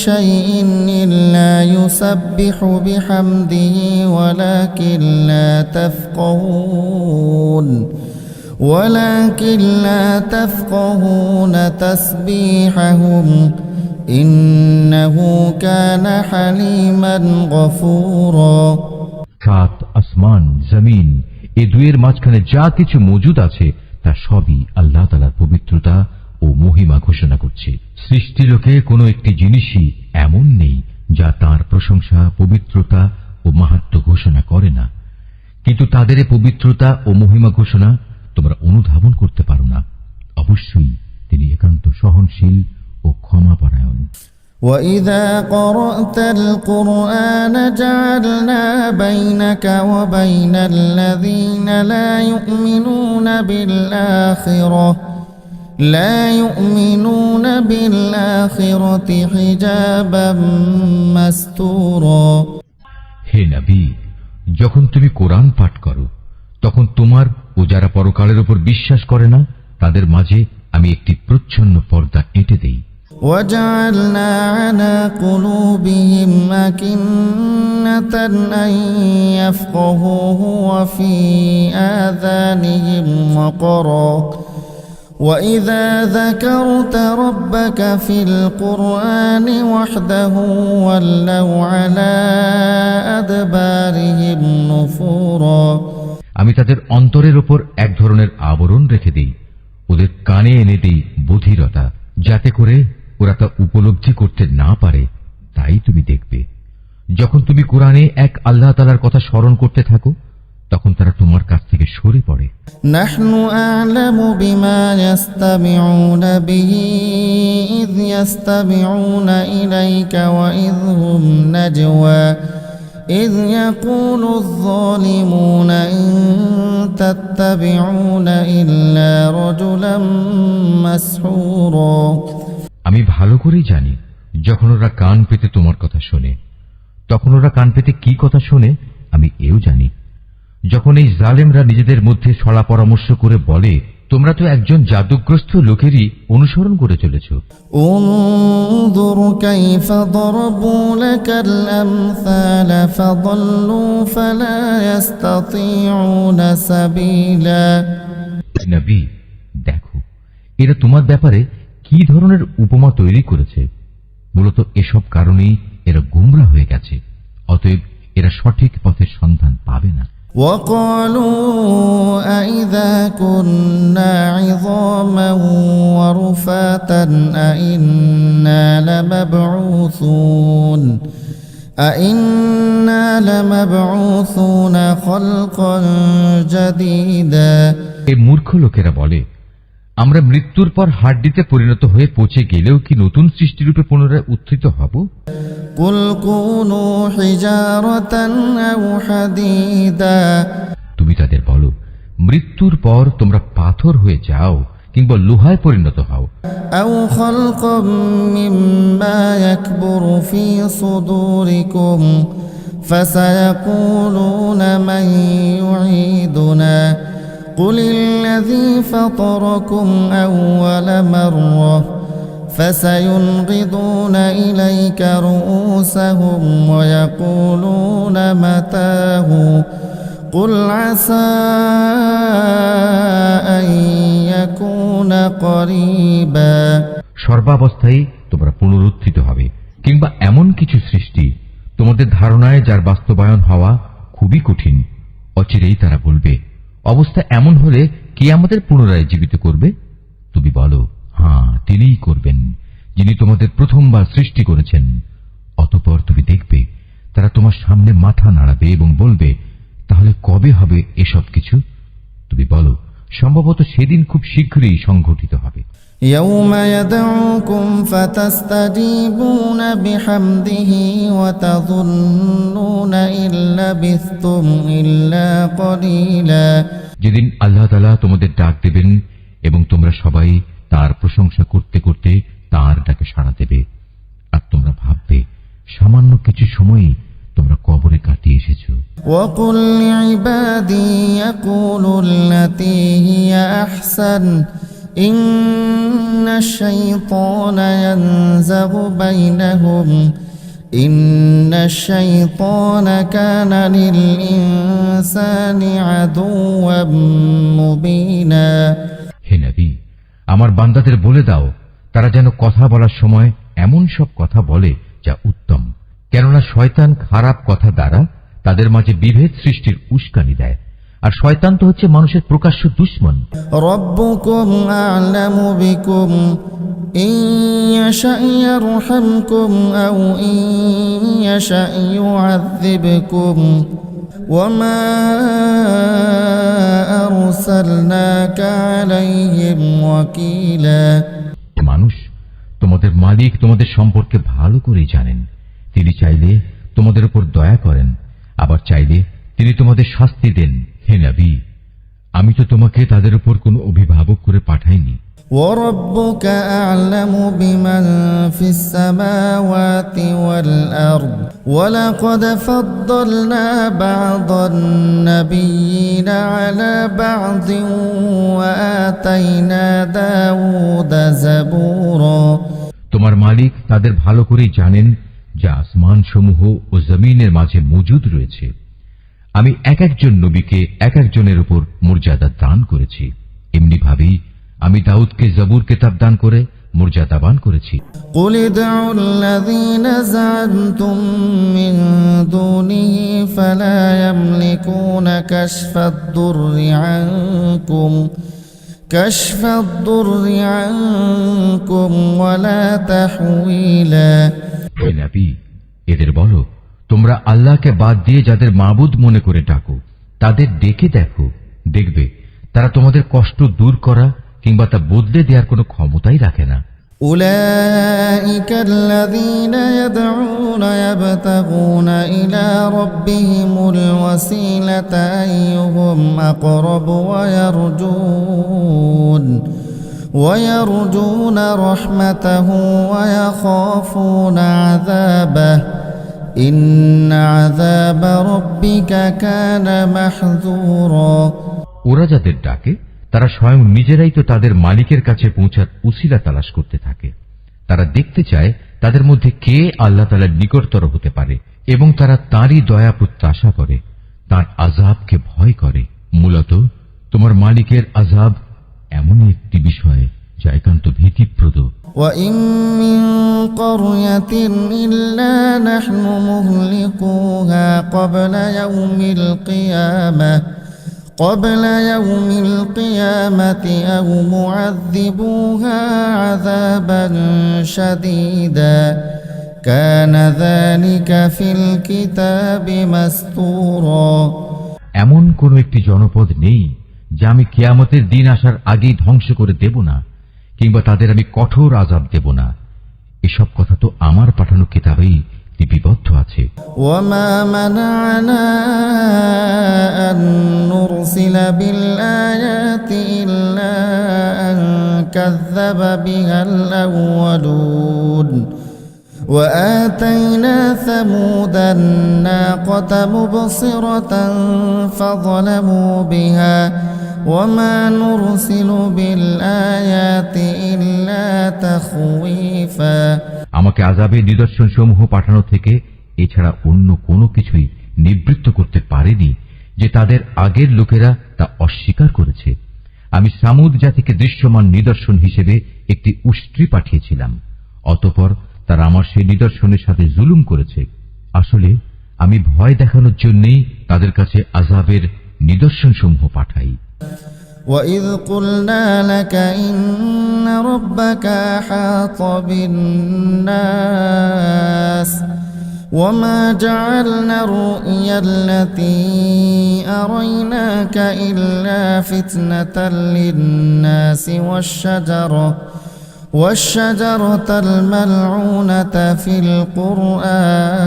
شيء إلا يسبح بحمده ولكن لا تفقهون تسبيحهم إنه كان حليما غفورا। সাত আসমান, জমিন, এই দুয়ের মাঝখানে যা কিছু মজুদ আছে তা সবই আল্লাহ তাআলার পবিত্রতা ও মহিমা ঘোষণা করছে। সৃষ্টিলোকে কোনো একটি জিনিসই এমন নেই যা তার প্রশংসা, পবিত্রতা ও মাহাত্ম্য ঘোষণা করে না, কিন্তু তাদের এই পবিত্রতা ও মহিমা ঘোষণা তোমরা অনুধাবন করতে পারো না। অবশ্যই তিনি একান্ত সহনশীল ও ক্ষমাপরায়ণ। وَإِذَا قَرَأْتَ الْقُرْآنَ جَعَلْنَا بَيْنَكَ وَبَيْنَ الَّذِينَ لا يؤمنون بالآخرة حجابا مستورا। হে নবী, যখন তুমি কোরআন পাঠ করো তখন তোমার ও যারা পরকালের উপর বিশ্বাস করে না তাদের মাঝে আমি একটি প্রচ্ছন্ন পর্দা এঁটে দেই। وَجَعَلْنَا عَلَى قُلُوبِهِمْ أَكِنَّةً أَن يَفْقَهُوهُ وَفِي آذَانِهِمْ وَقْرًا وَإِذَا ذَكَرْتَ رَبَّكَ فِي الْقُرْآنِ وَحْدَهُ وَلَّوْا عَلَى أَدْبَارِهِمْ نُفُورًا। আমি তাদের অন্তরের উপর এক ধরনের আবরণ রেখে দিই, ওদের কানে এনে দিই বধিরতা, যাতে করে ওরা তা উপলব্ধি করতে না পারে। তাই তুমি দেখবে যখন তুমি কোরআনে এক আল্লাহ তাআলার কথা স্মরণ করতে থাকো তখন তারা তোমার কাছ থেকে সরে পড়ে। নাহনু আ'লামু বিমা ইয়াসতামিউনা বিহি ইয ইয়াসতামিউনা ইলাইকা ওয়া ইয হুম নাজওয়া ইয ইয়াকুলু আয-যালিমুনা ইন তাত্তাবিউনা ইল্লা রাজুলাম মাসহুরা। আমি ভালো করেই জানি যখন ওরা কান পেতে তোমার কথা শোনে, তখন ওরা কান পেতে কি কথা শোনে আমি এও জানি। যখন এই জালেমরা নিজেদের মধ্যে ছড়া পরামর্শ করে বলে তোমরা তো একজন জাদুগ্রস্ত লোকেরই অনুসরণ করে চলেছ। উনজুর কাইফা দরবু লাকাল আমসাল ফাদাল্লু ফালা ইস্তাতিউনা সাবিলা। নবী, দেখো এরা তোমার ব্যাপারে কি ধরনের উপমা তৈরি করেছে। মূলত এসব কারণেই এরা গুমরা হয়ে গেছে, অতএব এরা সঠিক পথের সন্ধান পাবে না। وقالوا أئذا كنا عظاما ورفاتا أئنا لمبعوثون خلقا جديدا। এই মূর্খ লোকেরা বলে আমরা মৃত্যুর পর হাড্ডিতে পরিণত হয়ে পচে গেলেও কি নতুন সৃষ্টিরূপে পুনরায় উত্থিত হব? কুল কুনু হিজারাতান আও হাদিদা। তুমি তাদের বলো মৃত্যুর পর তোমরা পাথর হয়ে যাও কিংবা লোহায় পরিণত হও। আও খালকাম মিম্মা ইয়াকবুরু ফি সুদুরিকুম ফাসায়াকুলুনা মান ইউঈদুনা قل الذي فطركم أول مرة فسينغضون إليك رؤوسهم ويقولون متاه قل عسى أن يكون قريبا। সর্বাবস্থায় তোমরা পুনরুত্থিত হবে, কিংবা এমন কিছু সৃষ্টি তোমাদের ধারণায় যার বাস্তবায়ন হওয়া খুবই কঠিন। অচিরেই তারা বলবে অবস্থা এমন হলে কে আমাদের পুনরায় জীবিত করবে? তুমি বলো হ্যাঁ, তিনিই করবেন যিনি তোমাদের প্রথমবার সৃষ্টি করেছেন। অতঃপর তুমি দেখবে তারা তোমার সামনে মাথা নাড়াবে এবং বলবে তাহলে কবে হবে এসব কিছু? তুমি বলো সম্ভবত সেদিন খুব শীঘ্রই সংঘটিত হবে। يوم يدعوكم فتستجيبون بحمده وتظنون إن لبثتم إلا قليلا। যেদিন আল্লাহ তাআলা তোমাদের ডাক দেবেন এবং তোমরা সবাই তার প্রশংসা করতে করতে তাঁর ডাকে সাড়া দেবে। আর তোমরা ভাববে সামান্য কিছু সময়ই তোমরা কবরে কাটিয়ে এসেছো। وقل لعبادي يقولوا التي هي أحسن إن الشيطان ينزغ بينهم إن الشيطان كان للإنسان عدوا مبينا। হে নবী, আমার বান্দাদের বলে দাও তারা যেন কথা বলার সময় এমন সব কথা বলে যা উত্তম, কেননা শয়তান খারাপ কথা দ্বারা তাদের মাঝে বিভেদ সৃষ্টির উস্কানি দেয়, আর শয়তান তো হচ্ছে মানুষের প্রকাশ্য দুশমন। ربكم أعلم بكم إن يشأ يرحمكم أو إن يشأ يعذبكم وما أرسلناك عليهم وكيلا। মানুষ, তোমাদের মালিক তোমাদের সম্পর্কে ভালো করেই জানেন। তিনি চাইলে তোমাদের উপর দয়া করেন, আবার চাইলে তিনি তোমাদের শাস্তি দেন। হে নবী, আমি তো তোমাকে তাদের উপর কোনো অভিভাবক করে পাঠাইনি। وربك أعلم بمن في السماوات والأرض ولقد فضلنا بعض النبيين على بعض وآتينا داود زبورا। তোমার মালিক তাদের ভালো করেই জানেন যা আসমান সমূহ ও জমিনের মাঝে মজুদ রয়েছে। আমি এক একজন নবীকে এক একজনের উপর মর্যাদা দান করেছি, এমনি ভাবেই আমি দাউদকে জবুর কিতাব দান করে মর্যাদাবান করেছি। قل ادعوا الذين زعمتم من دونه فلا يملكون كشف الضر عنكم ولا تحويلا। হে নবী, এদের বলো তোমরা আল্লাহকে বাদ দিয়ে যাদের মাবুদ মনে করে ডাকো তাদের ডেকে দেখো, দেখবে তারা তোমাদের কষ্ট দূর করা কিংবা তা বদলে দেওয়ার কোনো ক্ষমতাই রাখে না। أولئك الذين يدعون يبتغون إلى ربهم الوسيلة أيهم أقرب ويرجون رحمته ويخافون عذابه إن عذاب ربك كان محذورا। ওরা যাদের ডাকে তারা স্বয়ং নিজেরাই তো তাদের মালিকের কাছে পৌঁছার উসিলা তালাশ করতে থাকে। তারা দেখতে চায় তাদের মধ্যে কে আল্লাহ তাআলার নিকটতর হতে পারে এবং তারা তাঁরই দয়া প্রত্যাশা করে, তাঁর আযাবকে ভয় করে। মূলত তোমার মালিকের আযাব এমনই একটি বিষয় যা একান্ত ভীতিপ্রদ। وإن من قرية إلا نحن مهلكوها قبل يوم القيامة أو معذبوها عذابا شديدا كان ذلك في الكتاب مسطورا। এমন কোন একটি জনপদ নেই যা আমি কিয়ামতের দিন আসার আগেই ধ্বংস করে দেব না, কিংবা তাদের আমি কঠোর আযাব দেব না। এসব কথা তো আমার পাঠানো কিতাবেই লিপিবদ্ধ আছে। وما منعنا أن نرسل بالآيات إلا أن كذب بها الأولون وآتينا ثمود الناقة مبصرة فظلموا بها وما نرسل بالآيات إلا تخويفا। আমাকে আযাবের নিদর্শন সমূহ পাঠানো থেকে এছাড়া অন্য কোনো কিছুই নিবৃত্ত করতে পারেনি যে তাদের আগের লোকেরা তা অস্বীকার করেছে। আমি সামুদ জাতিকে দৃশ্যমান নিদর্শন হিসেবে একটি উষ্ট্রি পাঠিয়েছিলাম, অতঃপর তারা আমার সেই নিদর্শনের সাথে জুলুম করেছে। আসলে আমি ভয় দেখানোর জন্যই তাদের কাছে আযাবের নিদর্শন সমূহ পাঠাই। وَإِذْ قُلْنَا لَكَ إِنَّ رَبَّكَ أَحَاطَ بِالنَّاسِ وَمَا جَعَلْنَا الرُّؤْيَا الَّتِي أَرَيْنَاكَ إِلَّا فِتْنَةً لِلنَّاسِ والشجرة الملعونة في القرآن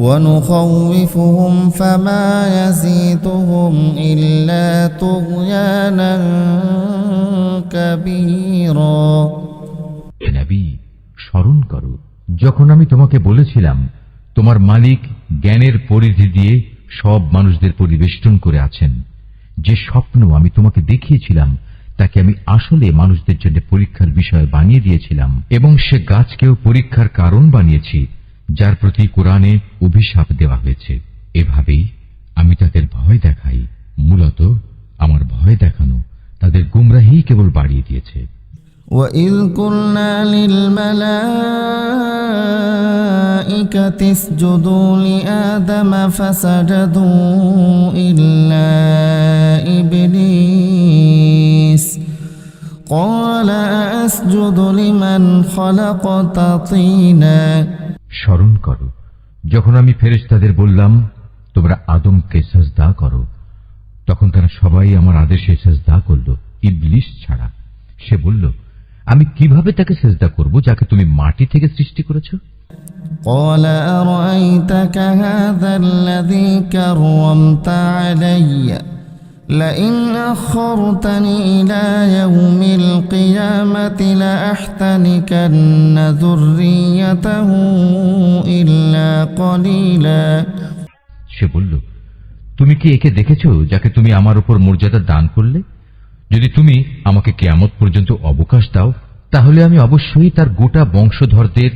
ونخوفهم فما يزيدهم إلا طغيانا كبيرا। স্মরণ করো যখন আমি তোমাকে বলেছিলাম তোমার মালিক জ্ঞানের পরিধি দিয়ে সব মানুষদের পরিবেষ্টন করে আছেন। যে স্বপ্ন আমি তোমাকে দেখিয়েছিলাম তাকে আমি আসলে মানুষদের জন্য পরীক্ষার বিষয় বানিয়ে দিয়েছিলাম, এবং সে গাছকেও পরীক্ষার কারণ বানিয়েছি যার প্রতি কোরআনে অভিশাপ দেওয়া হয়েছে। এভাবেই আমি তাদের ভয় দেখাই। মূলত আমার ভয় দেখানো তাদের গুমরাহি কেবল বাড়িয়ে দিয়েছে। وَإِذْ قُلْنَا لِلْمَلَائِكَةِ اسْجُدُوا لِآدَمَ فَسَجَدُوا إِلَّا إِبْلِيسَ قَالَ أَسْجُدُ لِمَنْ خَلَقْتَ طِينًا। স্মরণ করো যখন আমি ফেরেশতাদের বললাম তোমরা আদমকে সাজদা করো, তখন তারা সবাই আমার আদেশে সাজদা করল, ইবলিস ছাড়া। সে বলল, আমি কিভাবে তাকে সাজদা করব যাকে তুমি মাটি থেকে সৃষ্টি করেছো? قَالَ أَرَأَيْتَكَ هَذَا الَّذِي كَرَّمْتَ عَلَيَّ لَئِنْ أَخَّرْتَنِي إِلَى يَوْمِ الْقِيَامَةِ لَأَحْتَنِكَنَّ ذُرِّيَّتَهُ إِلَّا قَلِيلًا। সে বলল, তুমি কি একে দেখেছো যাকে তুমি আমার উপর মর্যাদা দান করলে? যদি তুমি আমাকে কিয়ামত পর্যন্ত অবকাশ দাও তাহলে আমি অবশ্যই তার গোটা বংশধরদের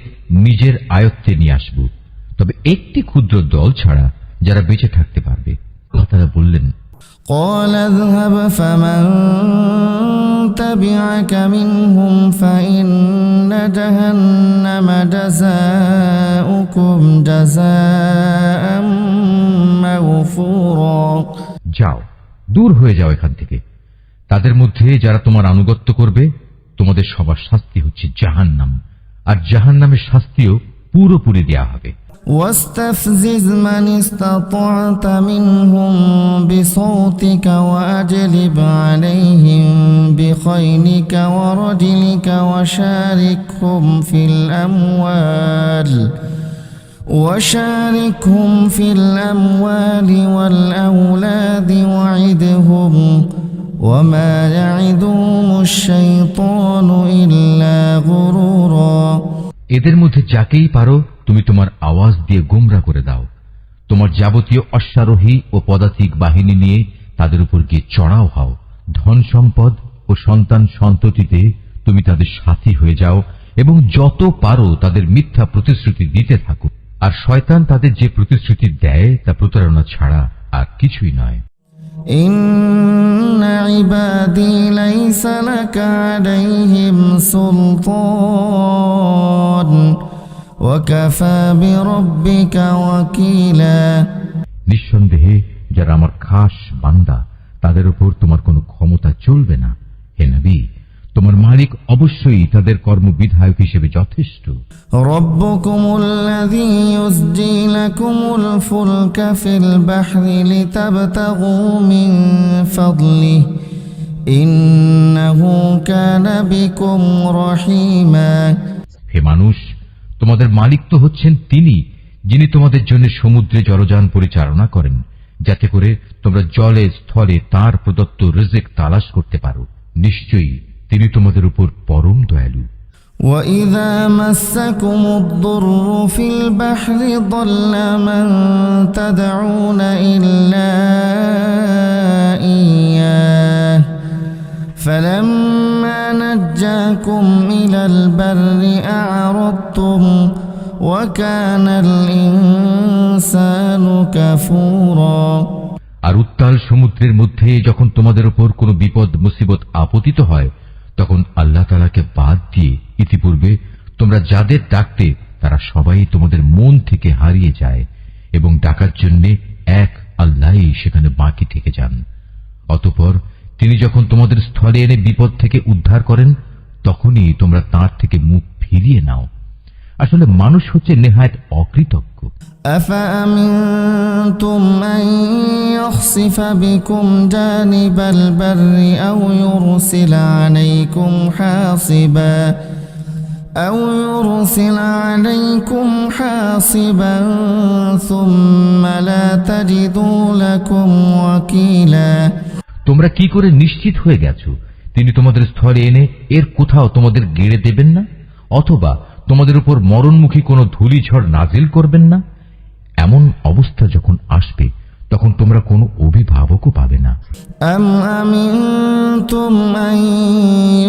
নিজের আয়ত্তে নিয়ে আসব, তবে একটি ক্ষুদ্র দল ছাড়া যারা বেঁচে থাকতে পারবে। তারা বললেন, قَالَ اذْهَبْ فَمَن تَبِعَكَ مِنْهُمْ فَإِنَّ جَهَنَّمَ جَزَاؤُكُمْ جَزَاءً مَّغْفُورًا। যাও, দূর হয়ে যাও এখান থেকে। তাদের মধ্যে যারা তোমার আনুগত্য করবে তোমাদের সবার শাস্তি হচ্ছে জাহান্নাম, আর জাহান্নামের শাস্তিও পুরোপুরি দেয়া হবে। واستفزز من استطعت منهم بصوتك وأجلب عليهم بخيلك ورجلك وشاركهم في الأموال والأولاد وعدهم وما يعدهم الشيطان إلا غرورا। এদের মধ্যে যাকেই পারো তুমি তোমার আওয়াজ দিয়ে গোমরা করে দাও। তোমার যাবতীয় অশ্বারোহী ও পদাতিক বাহিনী নিয়ে তাদের উপর গিয়ে চড়াও হও। ধন সম্পদ ও সন্তান সন্ততিতে তুমি তাদের সাথী হয়ে যাও এবং যত পারো তাদের মিথ্যা প্রতিশ্রুতি দিতে থাকো। আর শয়তান তাদের যে প্রতিশ্রুতি দেয় তা প্রতারণা ছাড়া আর কিছুই নয়। ইন্না ইবাদি লাইসা লাকা আলাইহিম সুলতান ওয়া কাফা বিরাব্বিকা ওয়াকিলা। নিঃসন্দেহে যারা আমার খাস বান্দা তাদের উপর তোমার কোনো ক্ষমতা চলবে না। হে নবী, তোমার মালিক অবশ্যই তাদের কর্মবিধায়ক হিসেবে যথেষ্ট। রব্বুকুমুল্লাযী ইউসজি লাকুমুল ফুলকা ফিল বাহরি লিতাবতাগু মিন ফাদলিহি ইন্নাহু কানা বিকুম রহিমা। হে মানুষ, তোমাদের মালিক তো হচ্ছেন তিনি যিনি তোমাদের জন্য সমুদ্রে জলযান পরিচালনা করেন যাতে করে তোমরা জলে স্থলে তার প্রদত্ত রিজিক তালাশ করতে পারো। নিশ্চয়ই তিনি তোমাদের উপর পরম দয়ালু। وَإِذَا مَسَّكُمُ الضُّرُّ فِي الْبَحْرِ ضَلَّ مَن تَدْعُونَ إِلَّا إِيَّاهُ فَلَمَّا نَجَّاكُمْ إِلَى الْبَرِّ أَعْرَضْتُمْ وَكَانَ الْإِنسَانُ كَفُورًا। আর উত্তাল সমুদ্রের মধ্যে যখন তোমাদের উপর কোনো বিপদ মুসিবত আপতিত হয় তখন আল্লাহ তাআলাকে বাদ দিয়ে ইতিপূর্বে তোমরা যাদের ডাকতে তারা সবাই তোমাদের মন থেকে হারিয়ে যায় এবং ডাকার জন্য এক আল্লাহই সেখানে বাকি থেকে যান। অতঃপর তিনি যখন তোমাদের স্থলে এনে বিপদ থেকে উদ্ধার করেন তখনই তোমরা তার থেকে মুখ ফিরিয়ে নাও। আসলে মানুষ হচ্ছে নেহায়েত অকৃতজ্ঞ। أفأمنتم أن يخسف بكم جانب البر أو يرسل عليكم حاصبا ثم لا تجدوا لكم وكيلا। তোমরা কি করে নিশ্চিত হয়ে গেছো তিনি তোমাদের স্থলে এনে এর কোথাও তোমাদের গেড়ে দেবেন না, অথবা তোমাদের উপর মরণমুখী কোনো ধূলিঝড় নাজিল করবেন না? এমন অবস্থা যখন আসবে তখন তোমরা কোনো অভিভাবকও পাবে না। أم أمنتم أن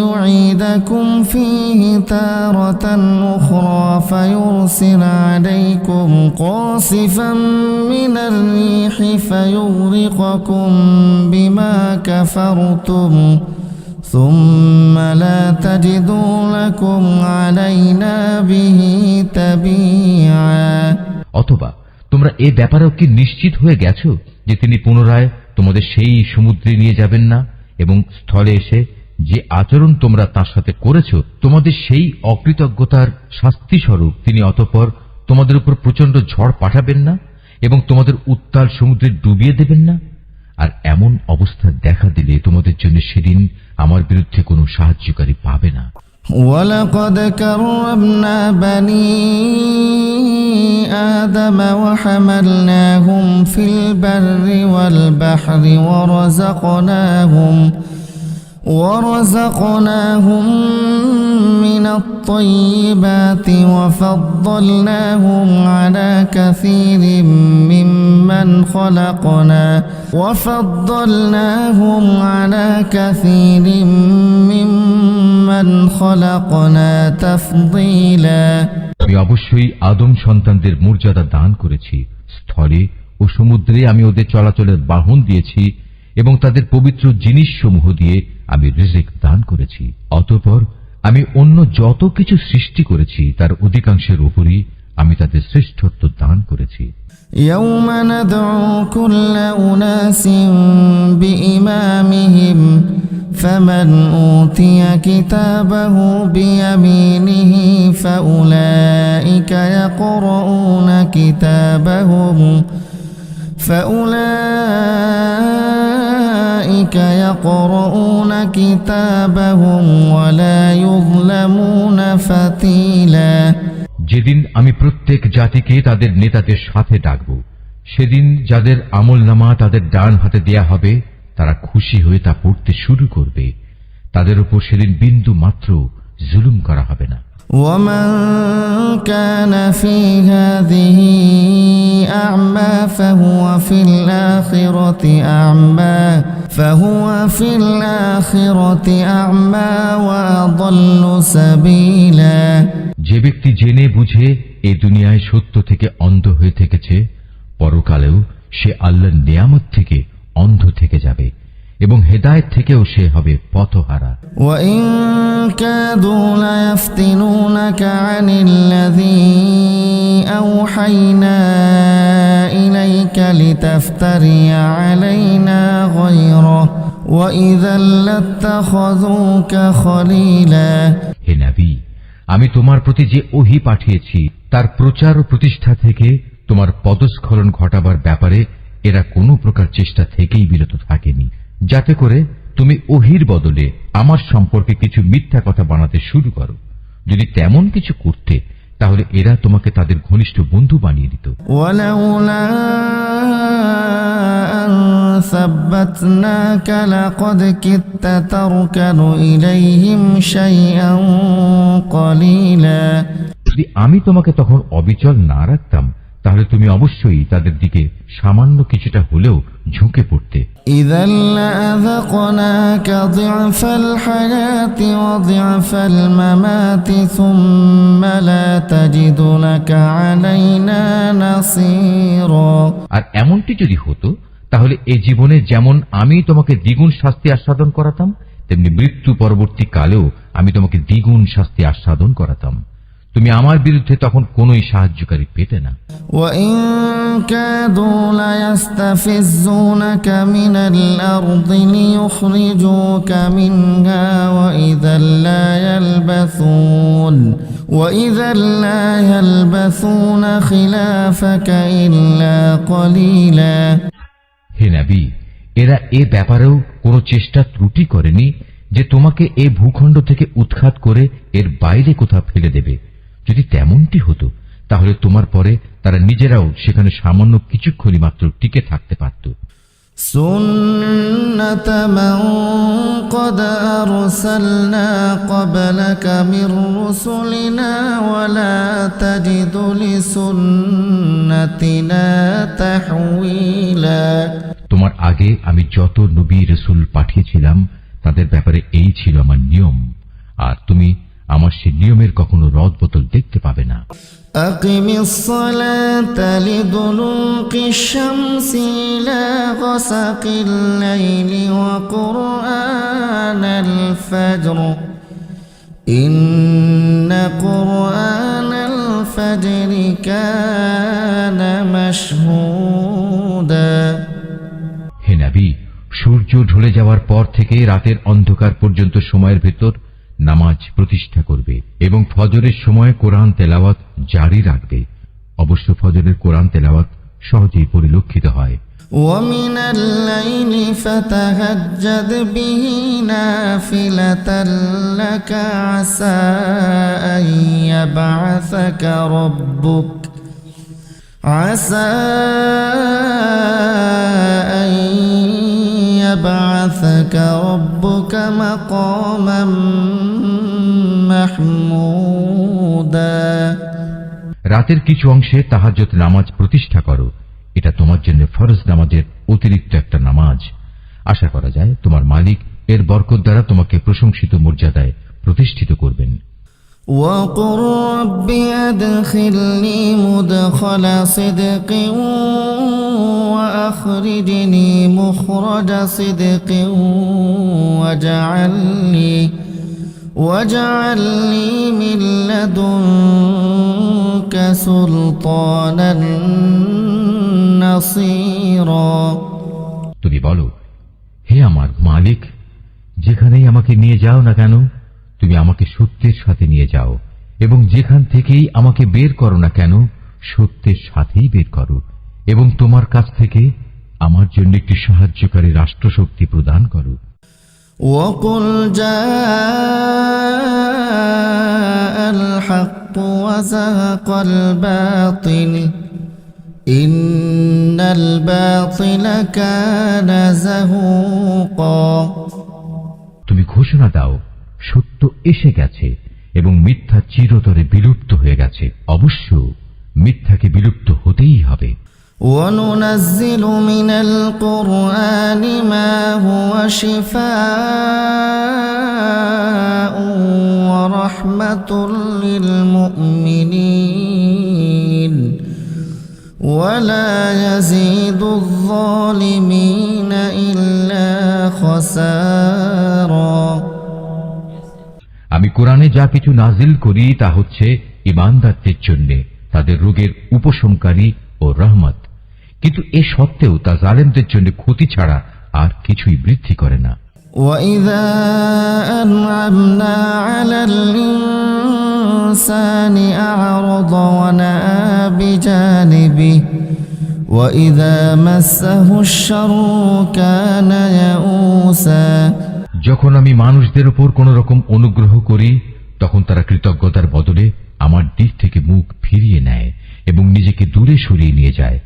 يعيدكم فيه تارة أخرى فيرسل عليكم قاصفا من الريح فيغرقكم بما كفرتم ثم لا تجدوا لكم علينا به تبيعا। অথবা তোমরা এ ব্যাপারেও কি নিশ্চিত হয়ে গেছো যে তিনি পুনরায় তোমাদের সেই সমুদ্রে নিয়ে যাবেন না, এবং স্থলে এসে যে আচরণ তোমরা তার সাথে করেছো তোমাদের সেই অকৃতজ্ঞতার শাস্তি স্বরূপ তিনি অতঃপর তোমাদের উপর প্রচন্ড ঝড় পাঠাবেন না এবং তোমাদের উত্তাল সমুদ্রে ডুবিয়ে দেবেন না? আর এমন অবস্থা দেখা দিলে তোমাদের জন্য সেদিন আমার বিরুদ্ধে কোনো সাহায্যকারী পাবে না। ولقد كرمنا بني آدم وحملناهم في البر والبحر ورزقناهم من الطيبات وفضلناهم على كثير ممن خلقنا تفضيلا। আমি অবশ্যই আদম সন্তানদের মর্যাদা দান করেছি। স্থলে ও সমুদ্রে আমি ওদের চলাচলের বাহন দিয়েছি এবং তাদের পবিত্র জিনিসসমূহ দিয়ে আমি রিজিক দান করেছি। অতঃপর আমি অন্য যত কিছু সৃষ্টি করেছি তার অধিকাংশের উপরই আমি তাদের শ্রেষ্ঠত্ব দান করেছি। يوم ندعو كل أناس بإمامهم فمن أوتي كتابه بيمينه فأولئك يقرؤون كتابهم ولا يظلمون فتيلا। যেদিন আমি প্রত্যেক জাতিকে তাদের নেতাদের সাথে ডাকব, সেদিন যাদের আমলনামা তাদের ডান হাতে দেয়া হবে তারা খুশি হয়ে তা পড়তে শুরু করবে। তাদের উপর সেদিন বিন্দু মাত্র জুলুম করা হবে না। ومن كان في هذه أعمى فهو في الآخرة أعمى وأضل سبيلا। যে ব্যক্তি জেনে বুঝে এই দুনিয়ায় সত্য থেকে অন্ধ হয়ে থেকেছে, পরকালেও সে আল্লাহর নিয়ামত থেকে অন্ধ থেকে যাবে এবং হেদায়েত থেকেও সে হবে পথহারা। وإن كادوا ليفتنونك عن الذي أوحينا إليك لتفتري علينا غيره وإذا لاتخذوك خليلا। হে নবী, আমি তোমার প্রতি যে ওহী পাঠিয়েছি তার প্রচার ও প্রতিষ্ঠা থেকে তোমার পদস্খলন ঘটাবার ব্যাপারে এরা কোনো প্রকার চেষ্টা থেকেই বিরত থাকেনি, যাতে করে তুমি ওহীর বদলে আমার সম্পর্কে কিছু মিথ্যা কথা বানাতে শুরু করো। যদি তেমন কিছু করতে তাহলে এরা তোমাকে তাদের ঘনিষ্ঠ বন্ধু বানিয়ে দিত। ওয়ালাউলা আন সাব্বাতনাকা লাকাদ কিত্তা তারকানু ইলাইহিম শাইআন কলিলা। যদি আমি তোমাকে তখন অবিচল না রাখতাম তাহলে তুমি অবশ্যই তাদের দিকে সামান্য কিছুটা হলেও ঝুঁকে পড়তে। ইযাল লাযাকনাকা যিফাল হায়াতি ওয়া যিফাল মামাতি সুম্মা লা তাজিদু লাকা আলাইনা নাসীরা। আর এমনটি যদি হতো তাহলে এই জীবনে যেমন আমি তোমাকে দ্বিগুণ শাস্তি আস্বাদন করাতাম, তেমনি মৃত্যু পরবর্তী কালেও আমি তোমাকে দ্বিগুণ শাস্তি আস্বাদন করাতাম। তুমি আমার বিরুদ্ধে তখন কোনোই সাহায্যকারী পেতে না। وَإِن كَادُوا لَيَسْتَفِزُّونَكَ مِنَ الْأَرْضِ لِيُخْرِجُوكَ مِنْهَا وَإِذًا لَّا يَلْبَثُونَ خِلَافَكَ إِلَّا قَلِيلًا। হে নবী, এরা এ ব্যাপারেও কোনো চেষ্টা ত্রুটি করেনি যে তোমাকে এ ভূখণ্ড থেকে উৎখাত করে এর বাইরে কোথাও ফেলে দেবে। যদি তেমনটি হতো তাহলে তোমার পরে তারা নিজেরাও সেখানে সামান্য কিছুক্ষণই মাত্র টিকে থাকতে পারত। سنة من قد أرسلنا قبلك من رسلنا ولا تجد لسنتنا تحويلا তোমার আগে আমি যত নবী রাসূল পাঠিয়েছিলাম তাদের ব্যাপারে এই ছিল আমার নিয়ম, আর তুমি আমার সেই নিয়মের কখনো রদবদল দেখতে পাবে না। أقم الصلاة لدلوك الشمس إلى غسق الليل وقرآن الفجر إن قرآن الفجر كان مشهودا হে নবী, সূর্য ঢলে যাওয়ার পর থেকে রাতের অন্ধকার পর্যন্ত সময়ের ভেতর নামাজ প্রতিষ্ঠা করবে এবং ফজরের সময় কোরআন তেলাওয়াত জারি রাখবে। অবশ্য ফজরের কোরআন তেলাওয়াত সহজেই পরিলক্ষিত হয়। ومن الليل فتهجد به نافلة لك عسى أن يبعثك ربك مقاما محمودا রাতের কিছু অংশে তাহাজ্জুদ নামাজ প্রতিষ্ঠা করো। এটা তোমার জন্য ফরজ নামাজের অতিরিক্ত একটা নামাজ। আশা করা যায় তোমার মালিক এর বরকত দ্বারা তোমাকে প্রশংসিত মর্যাদায় প্রতিষ্ঠিত করবেন। وقل رب أدخلني مدخل صدق وأخرجني مخرج صدق واجعل لي من لدنك سلطانا نصيرا তুমি বলো, হে আমার মালিক, যেখানেই আমাকে নিয়ে যাও না কেন তুমি আমাকে সত্যের সাথে নিয়ে যাও, এবং যেখান থেকেই আমাকে বের করো না কেন সত্যের সাথেই বের করো, এবং তোমার কাছ থেকে আমার জন্য একটি সাহায্যকারী রাষ্ট্রশক্তি প্রদান করো। وقل جاء الحق وزهق الباطل إن الباطل كان زهوقا তুমি ঘোষণা দাও, সত্য এসে গেছে এবং মিথ্যা চিরতরে বিলুপ্ত হয়ে গেছে। অবশ্য মিথ্যাকে বিলুপ্ত হতেই হবে। وننزل من القرآن ما هو شفاء ورحمة للمؤمنين ولا يزيد الظالمين إلا خسارا আমি কোরআনে যা কিছু নাজিল করি তা হচ্ছে ঈমানদারদের জন্য তাদের রোগের উপশমকারী ও রহমত, কিন্তু এ সত্ত্বেও তা জালেমদের জন্য ক্ষতি ছাড়া আর কিছুই বৃদ্ধি করে না। وَإِذَا أَنْعَمْنَا عَلَى الْإِنسَانِ أَعْرَضَ وَنَأَىٰ بِجَانِبِهِ وَإِذَا مَسَّهُ الشَّرُّ كَانَ يَئُوسًا যখন আমি মানুষদের উপর কোন রকম অনুগ্রহ করি তখন তারা কৃতজ্ঞতার বদলে আমার দিক থেকে মুখ ফিরিয়ে নেয় এবং নিজেকে দূরে সরিয়ে নিয়ে যায়।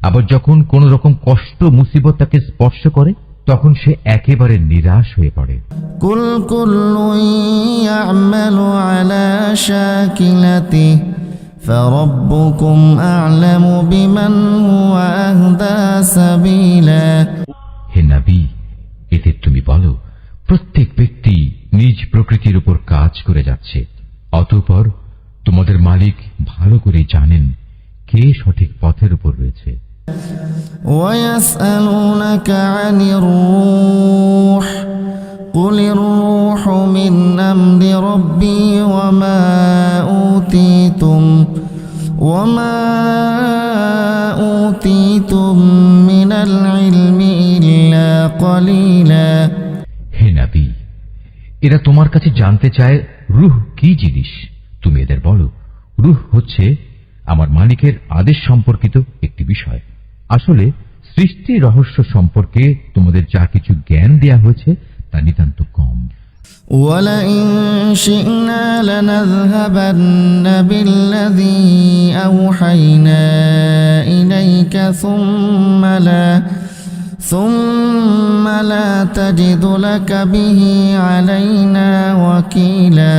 আবার যখন কোন রকম কষ্ট মুসিবত তাকে স্পর্শ করে তখন সে একেবারে নিরাশ হয়ে পড়ে। কুল কুল্লুন ইয়া'মালু আলা শাকিলাতিহি ফারাব্বুকুম আ'লামু বিমান হুয়া আহদা সাবিলা। হে নবী, এতে তুমি বলো, প্রত্যেক ব্যক্তি নিজ প্রকৃতির উপর কাজ করে যাচ্ছে, অতঃপর তোমাদের মালিক ভালো করে জানেন কে সঠিক পথের উপর রয়েছে। وَيَسْأَلُونَكَ عَنِ الرُّوحِ قُلِ الرُّوحُ مِنْ أَمْرِ رَبِّي وَمَا أُوتِيتُم مِّنَ الْعِلْمِ إِلَّا قَلِيلًا। হে নবী, এরা তোমার কাছে জানতে চায় রূহ কি জিনিস। তুমি এদের বলো, রূহ হচ্ছে আমার মালিকের আদেশ সম্পর্কিত একটি বিষয়। আসলে সৃষ্টি রহস্য সম্পর্কে তোমাদের যা কিছু জ্ঞান দেয়া হয়েছে তা নিতান্ত কম। وَلَئِن شِئْنَا لَنَذْهَبَنَّ بِالَّذِي أَوْحَيْنَا إِلَيْكَ ثم لا تجد لك به علينا وكيلا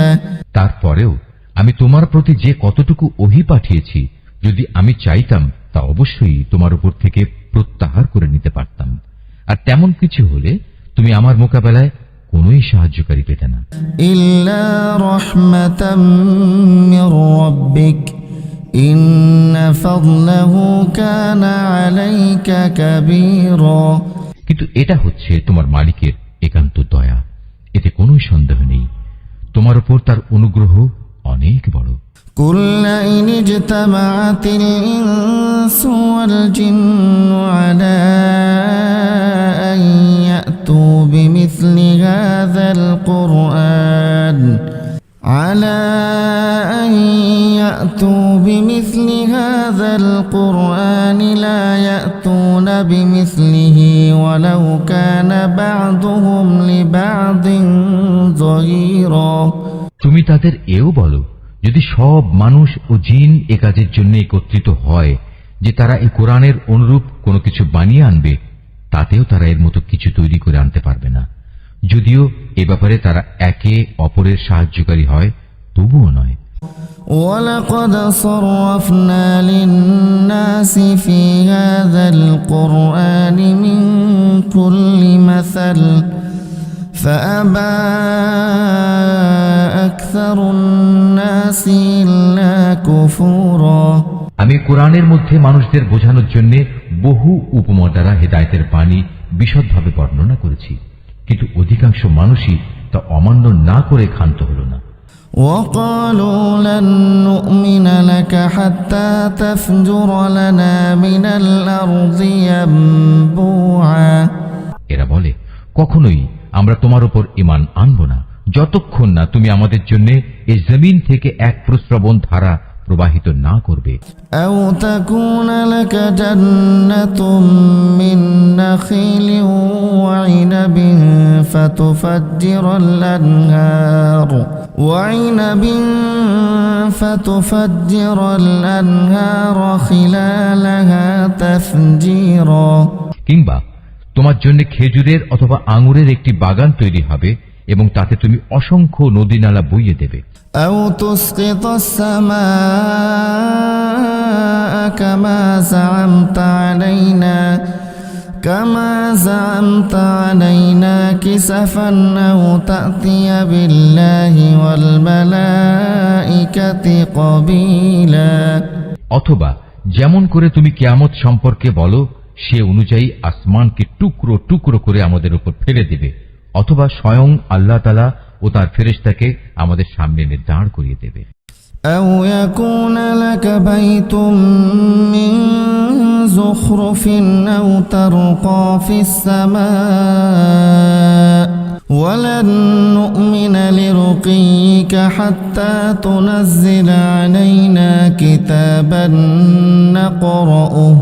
তারপরেও আমি তোমার প্রতি যে কতটুকু ওহী পাঠিয়েছি, যদি আমি চাইতাম তা অবশ্যই তোমার উপর থেকে প্রত্যাহার করে নিতে পারতাম। আর তেমন কিছু হলে তুমি আমার মোকাবেলায় কোনোই সাহায্যকারী পেতে না। إلا رحمة من ربك إن فضله كان عليك كبيرا কিন্তু এটা হচ্ছে তোমার মালিকের একান্ত দয়া, এতে কোনো সন্দেহ নেই। তোমার উপর তার অনুগ্রহ অনেক বড়। قل إن اجتمعت الإنس والجن على أن يأتوا بمثل هذا القرآن لا يأتون بمثله ولو كان بعضهم لبعض ظهيرا তুমি তাদের এও বলো, যদি সব মানুষ ও জিন এ কাজের জন্য একত্রিত হয় যে তারা এই কোরআনের অনুরূপ কোনো কিছু বানিয়ে আনবে, তাতেও তারা এর মতো কিছু তৈরি করে আনতে পারবে না। যদিও এ ব্যাপারে তারা একে অপরের সাহায্যকারী হয়, তবুও নয়। ولقد صرفنا للناس في هذا القرآن من كل مثل فأبى أكثر الناس إلا كفورا আমি কোরআনের মধ্যে মানুষদের বোঝানোর জন্য বহু উপমা দ্বারা হেদায়েতের বাণী বিশদভাবে বর্ণনা করেছি, কিন্তু অধিকাংশ মানুষই তা অমান্য না করে ক্ষান্ত হল না। وقالوا لن نؤمن لك حتى تفجر لنا من الأرض ينبوعا এরা বলে, কখনোই আমরা তোমার উপর ঈমান আনব না যতক্ষণ না তুমি আমাদের জন্য এই জমিন থেকে এক প্রস্রবণ ধারা প্রবাহিত না করবে। أو تكون لك جنة من نخيل وعنب فتفجر الأنهار خلالها تفجيرا কিংবা তোমার জন্য খেজুরের অথবা আঙুরের একটি বাগান তৈরি হবে এবং তাতে তুমি অসংখ্য নদী নালা বইয়ে দেবে। أو تسقط السماء كما زعمت علينا كسفا أو تأتي بالله والملائكة قبيلا অথবা যেমন করে তুমি কিয়ামত সম্পর্কে বলো, সে অনুযায়ী আসমানকে টুকরো টুকরো করে আমাদের উপর ফেলে দেবে, অথবা স্বয়ং আল্লাহ তাআলা ও তার ফেরেশতাকে আমাদের সামনে এনে দাঁড় করিয়ে দেবে। أو يكون لك بيت من زخرف أو ترقى في السماء ولن نؤمن لرقيك حتى تنزل علينا كتابا نقرأه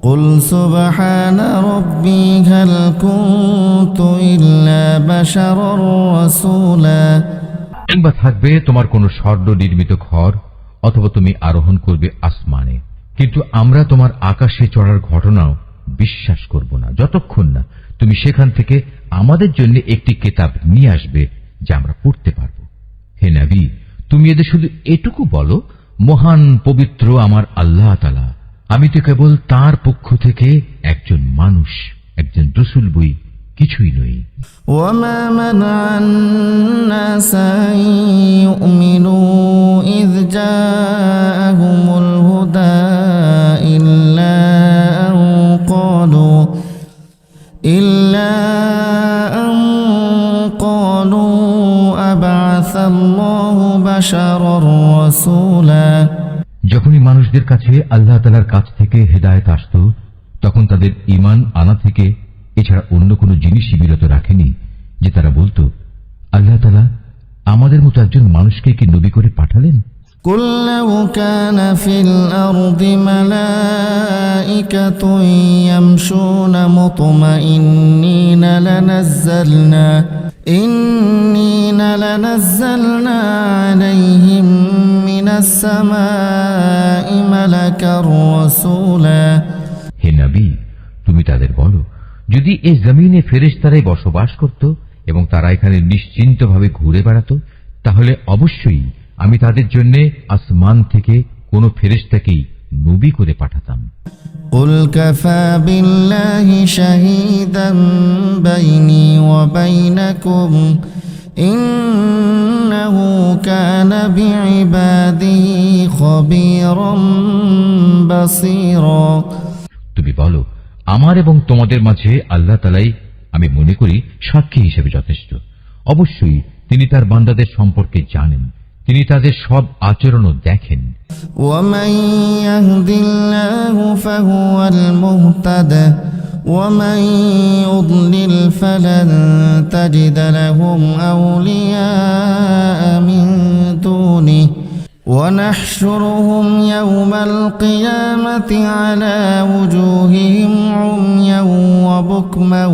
قل سبحان ربي هل كنت إلا بشرا رسولا কিংবা থাকবে তোমার কোনো স্বর্ণ নির্মিত ঘর, অথবা তুমি আরোহণ করবে আসমানে, কিন্তু আমরা তোমার আকাশে চড়ার ঘটনাও বিশ্বাস করব না যতক্ষণ না তুমি সেখান থেকে আমাদের জন্য একটি কিতাব নিয়ে আসবে যা আমরা পড়তে পারব। হে নবী, তুমি এদের শুধু এটুকু বলো, মহান পবিত্র আমার আল্লাহ তাআলা, আমি তো কেবল তার পক্ষ থেকে একজন মানুষ, একজন রাসূল বই, কিছুই নই। وما منع الناس أن يؤمنوا إذ جاءهم الهدى إلا أن قالوا أبعث الله بشرا رسولا যখনই মানুষদের কাছে আল্লাহ তাআলার কাছ থেকে হেদায়েত আসত, তখন তাদের ঈমান আনা থেকে এছাড়া অন্য কোনো জিনিসই বিরত রাখেনি যে তারা বলতো, আল্লাহ তাআলা আমাদের মতো একজন মানুষকে কি নবী করে পাঠালেন? قل لو كان في الأرض ملائكة يمشون مطمئنين لنزلنا عليهم من السماء ملكا رسولا হে নবী, তুমি তাদের বলো, যদি এই জমিনে ফেরেশতারাই বসবাস করত এবং তারা এখানে নিশ্চিন্তভাবে ঘুরে বেড়াত, তাহলে অবশ্যই আমি তাদের জন্য আসমান থেকে কোন ফেরেশতাকেই নবী করে পাঠাতাম। قل كفى بالله شهيدا بيني وبينكم إنه كان بعباده خبيرا بصيرا। তুমি বলো, আমার এবং তোমাদের মাঝে আল্লাহ তাআলাই আমি মনে করি সাক্ষী হিসেবে যথেষ্ট। অবশ্যই তিনি তার বান্দাদের সম্পর্কে জানেন, তিনি তাদের সব আচরণও দেখেন। ومن يهد الله فهو المهتد ومن يضلل فلن تجد لهم أولياء من دونه ونحشرهم يوم القيامة على وجوههم عميا وبكما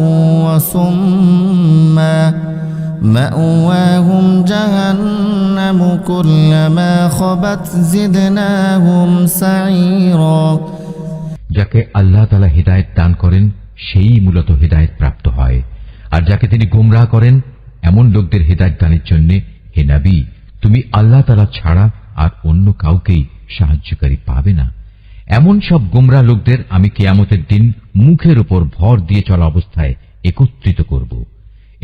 وصما مأواهم جهنم كلما خبت زدناهم سعيرا। যাকে আল্লাহ তাআলা হিদায়াত দান করেন সেই মূলত হিদায়াত প্রাপ্ত হয়, আর যাকে তিনি গোমরাহ করেন এমন লোকদের হিদায়াত দানের জন্য হে নবী, তুমি আল্লাহ তাআলা ছাড়া আর অন্য কাউকেই সাহায্যকারী পাবে না। এমন সব গোমরাহ লোকদের আমি কিয়ামতের দিন মুখের উপর ভর দিয়ে চলা অবস্থায় একত্রিত করব।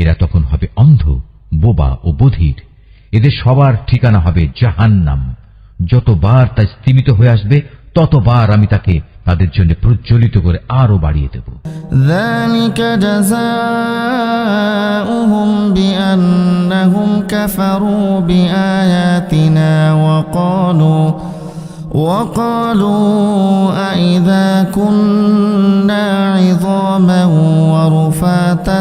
এরা তখন হবে অন্ধ, বোবা ও বধির। এদের সবার ঠিকানা হবে জাহান্নাম। যতবার তা স্তিমিত হয়ে আসবে ততবার আমি তাকে তাদের জন্য প্রজ্বলিত করে আরো বাড়িয়ে দেব। ذلك جزاؤهم بأنهم كفروا بآياتنا وقالوا أإذا كنا عظاما ورفاتا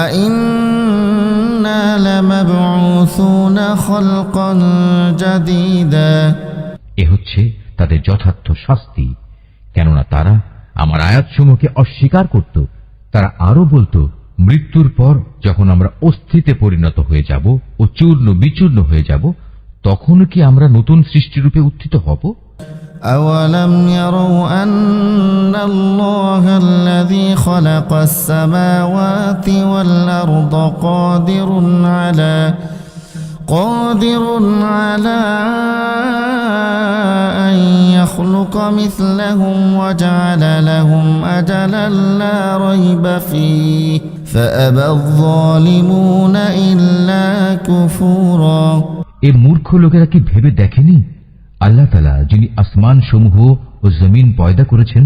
أإنا لمبعوثون خلقا جديدا। এ হচ্ছে তাদের যথার্থ শাস্তি, কেননা তারা আমার আয়াতসমূহকে অস্বীকার করত। তারা আরো বলতো, মৃত্যুর পর যখন আমরা অস্থিতে পরিণত হয়ে যাব ও চূর্ণ বিচূর্ণ হয়ে যাব, তখন কি আমরা নতুন সৃষ্টিরূপে উত্থিত হব? أولم يروا أن الله الذي خلق السماوات والأرض قادر على أن يخلق مثلهم وجعل لهم أجلا لا ريب فيه فأبى الظالمون إلا كفورا। এ মূর্খ লোকেরা কি ভেবে দেখেনি আল্লাহ তাআলা যিনি আসমান সমূহ ও জমিন পয়দা করেছেন,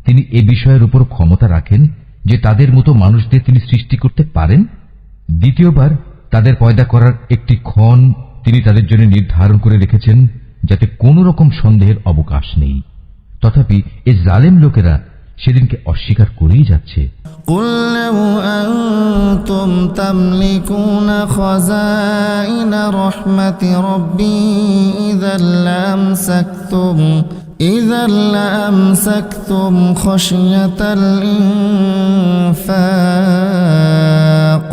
তিনি এ বিষয়ের উপর ক্ষমতা রাখেন যে তাদের মতো মানুষদের তিনি সৃষ্টি করতে পারেন। দ্বিতীয়বার তাদের পয়দা করার একটি ক্ষণ তিনি তাদের জন্য নির্ধারণ করে রেখেছেন, যাতে কোন রকম সন্দেহের অবকাশ নেই। তথাপি এই জালেম লোকেরা সেদিনকে অস্বীকার করেই যাচ্ছে। قل لو أنتم تملكون خزائن رحمة ربي إذا لأمسكتم خشية الإنفاق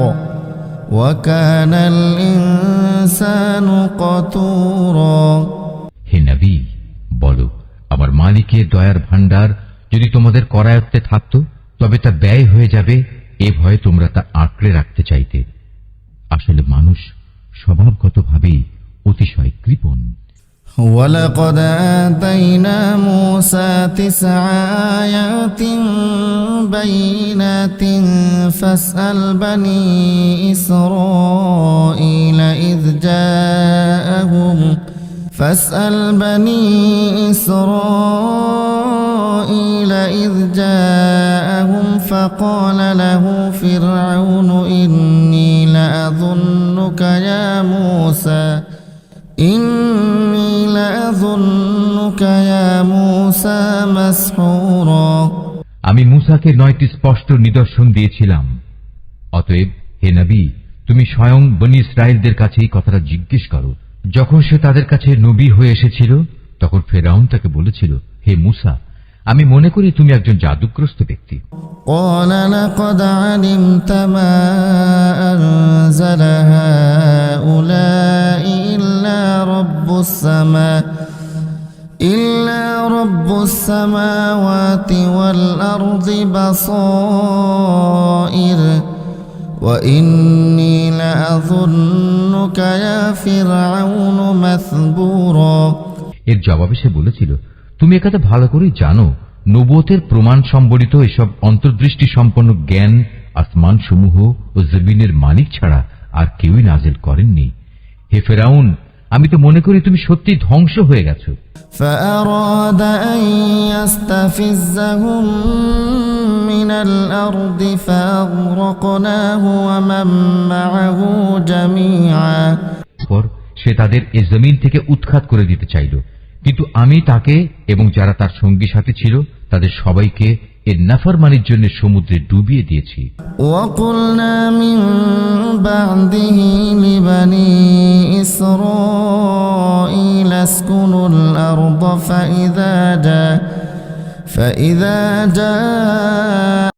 وكان الإنسان قتورا। হে নবী, বলো, আমার মালিকের দয়ার ভাণ্ডার যদি তোমাদের করায়ত্তে থাকত, তবে তা ব্যয় হয়ে যাবে এ ভয়ে তোমরা তা আঁকড়ে রাখতে চাইতে। আসলে মানুষ স্বভাবগতভাবেই অতিশয় কৃপণ। ولقد آتينا موسى 9 آيات بينات فاسأل بني إسرائيل إذ جاءهم فقال له فرعون إني لأظنك يا موسى مسحورا। আমি মূসাকে 9টি স্পষ্ট নিদর্শন দিয়েছিলাম। অতএব হে নবী, তুমি স্বয়ং বনী ইসরায়েলদের কাছে এই কথাটা জিজ্ঞেস করো। যখন সে তাদের কাছে নবী হয়ে এসেছিল, তখন ফেরাউন তাকে বলেছিল, হে মূসা, আমি মনে করি তুমি একজন জাদুগ্রস্ত ব্যক্তি। قال لقد علمت ما أنزل هؤلاء إلا رب السماوات والأرض بصائر وإني لأظنك يا فرعون مثبورا। এর জবাবে সে বলেছিল, তুমি একথা ভালো করেই জানো, নবুয়তের প্রমাণ সম্বলিত এসব অন্তর্দৃষ্টি সম্পন্ন জ্ঞান আসমান সমূহ ও জমিনের মালিক ছাড়া আর কেউই নাজিল করেননি। হে ফেরাউন, আমি তো মনে করি তুমি সত্যি ধ্বংস হয়ে গেছো। فأراد أن يستفزهم من الأرض فأغرقناه ومن معه جميعا। পর সে তাদের এ জমিন থেকে উৎখাত করে দিতে চাইল, কিন্তু আমি তাকে এবং যারা তার সঙ্গী সাথী ছিল তাদের সবাইকে এর নাফরমানির জন্য সমুদ্রে ডুবিয়ে দিয়েছি। وقلنا من بعده لبني إسرائيل اسكنوا الأرض فإذا جاء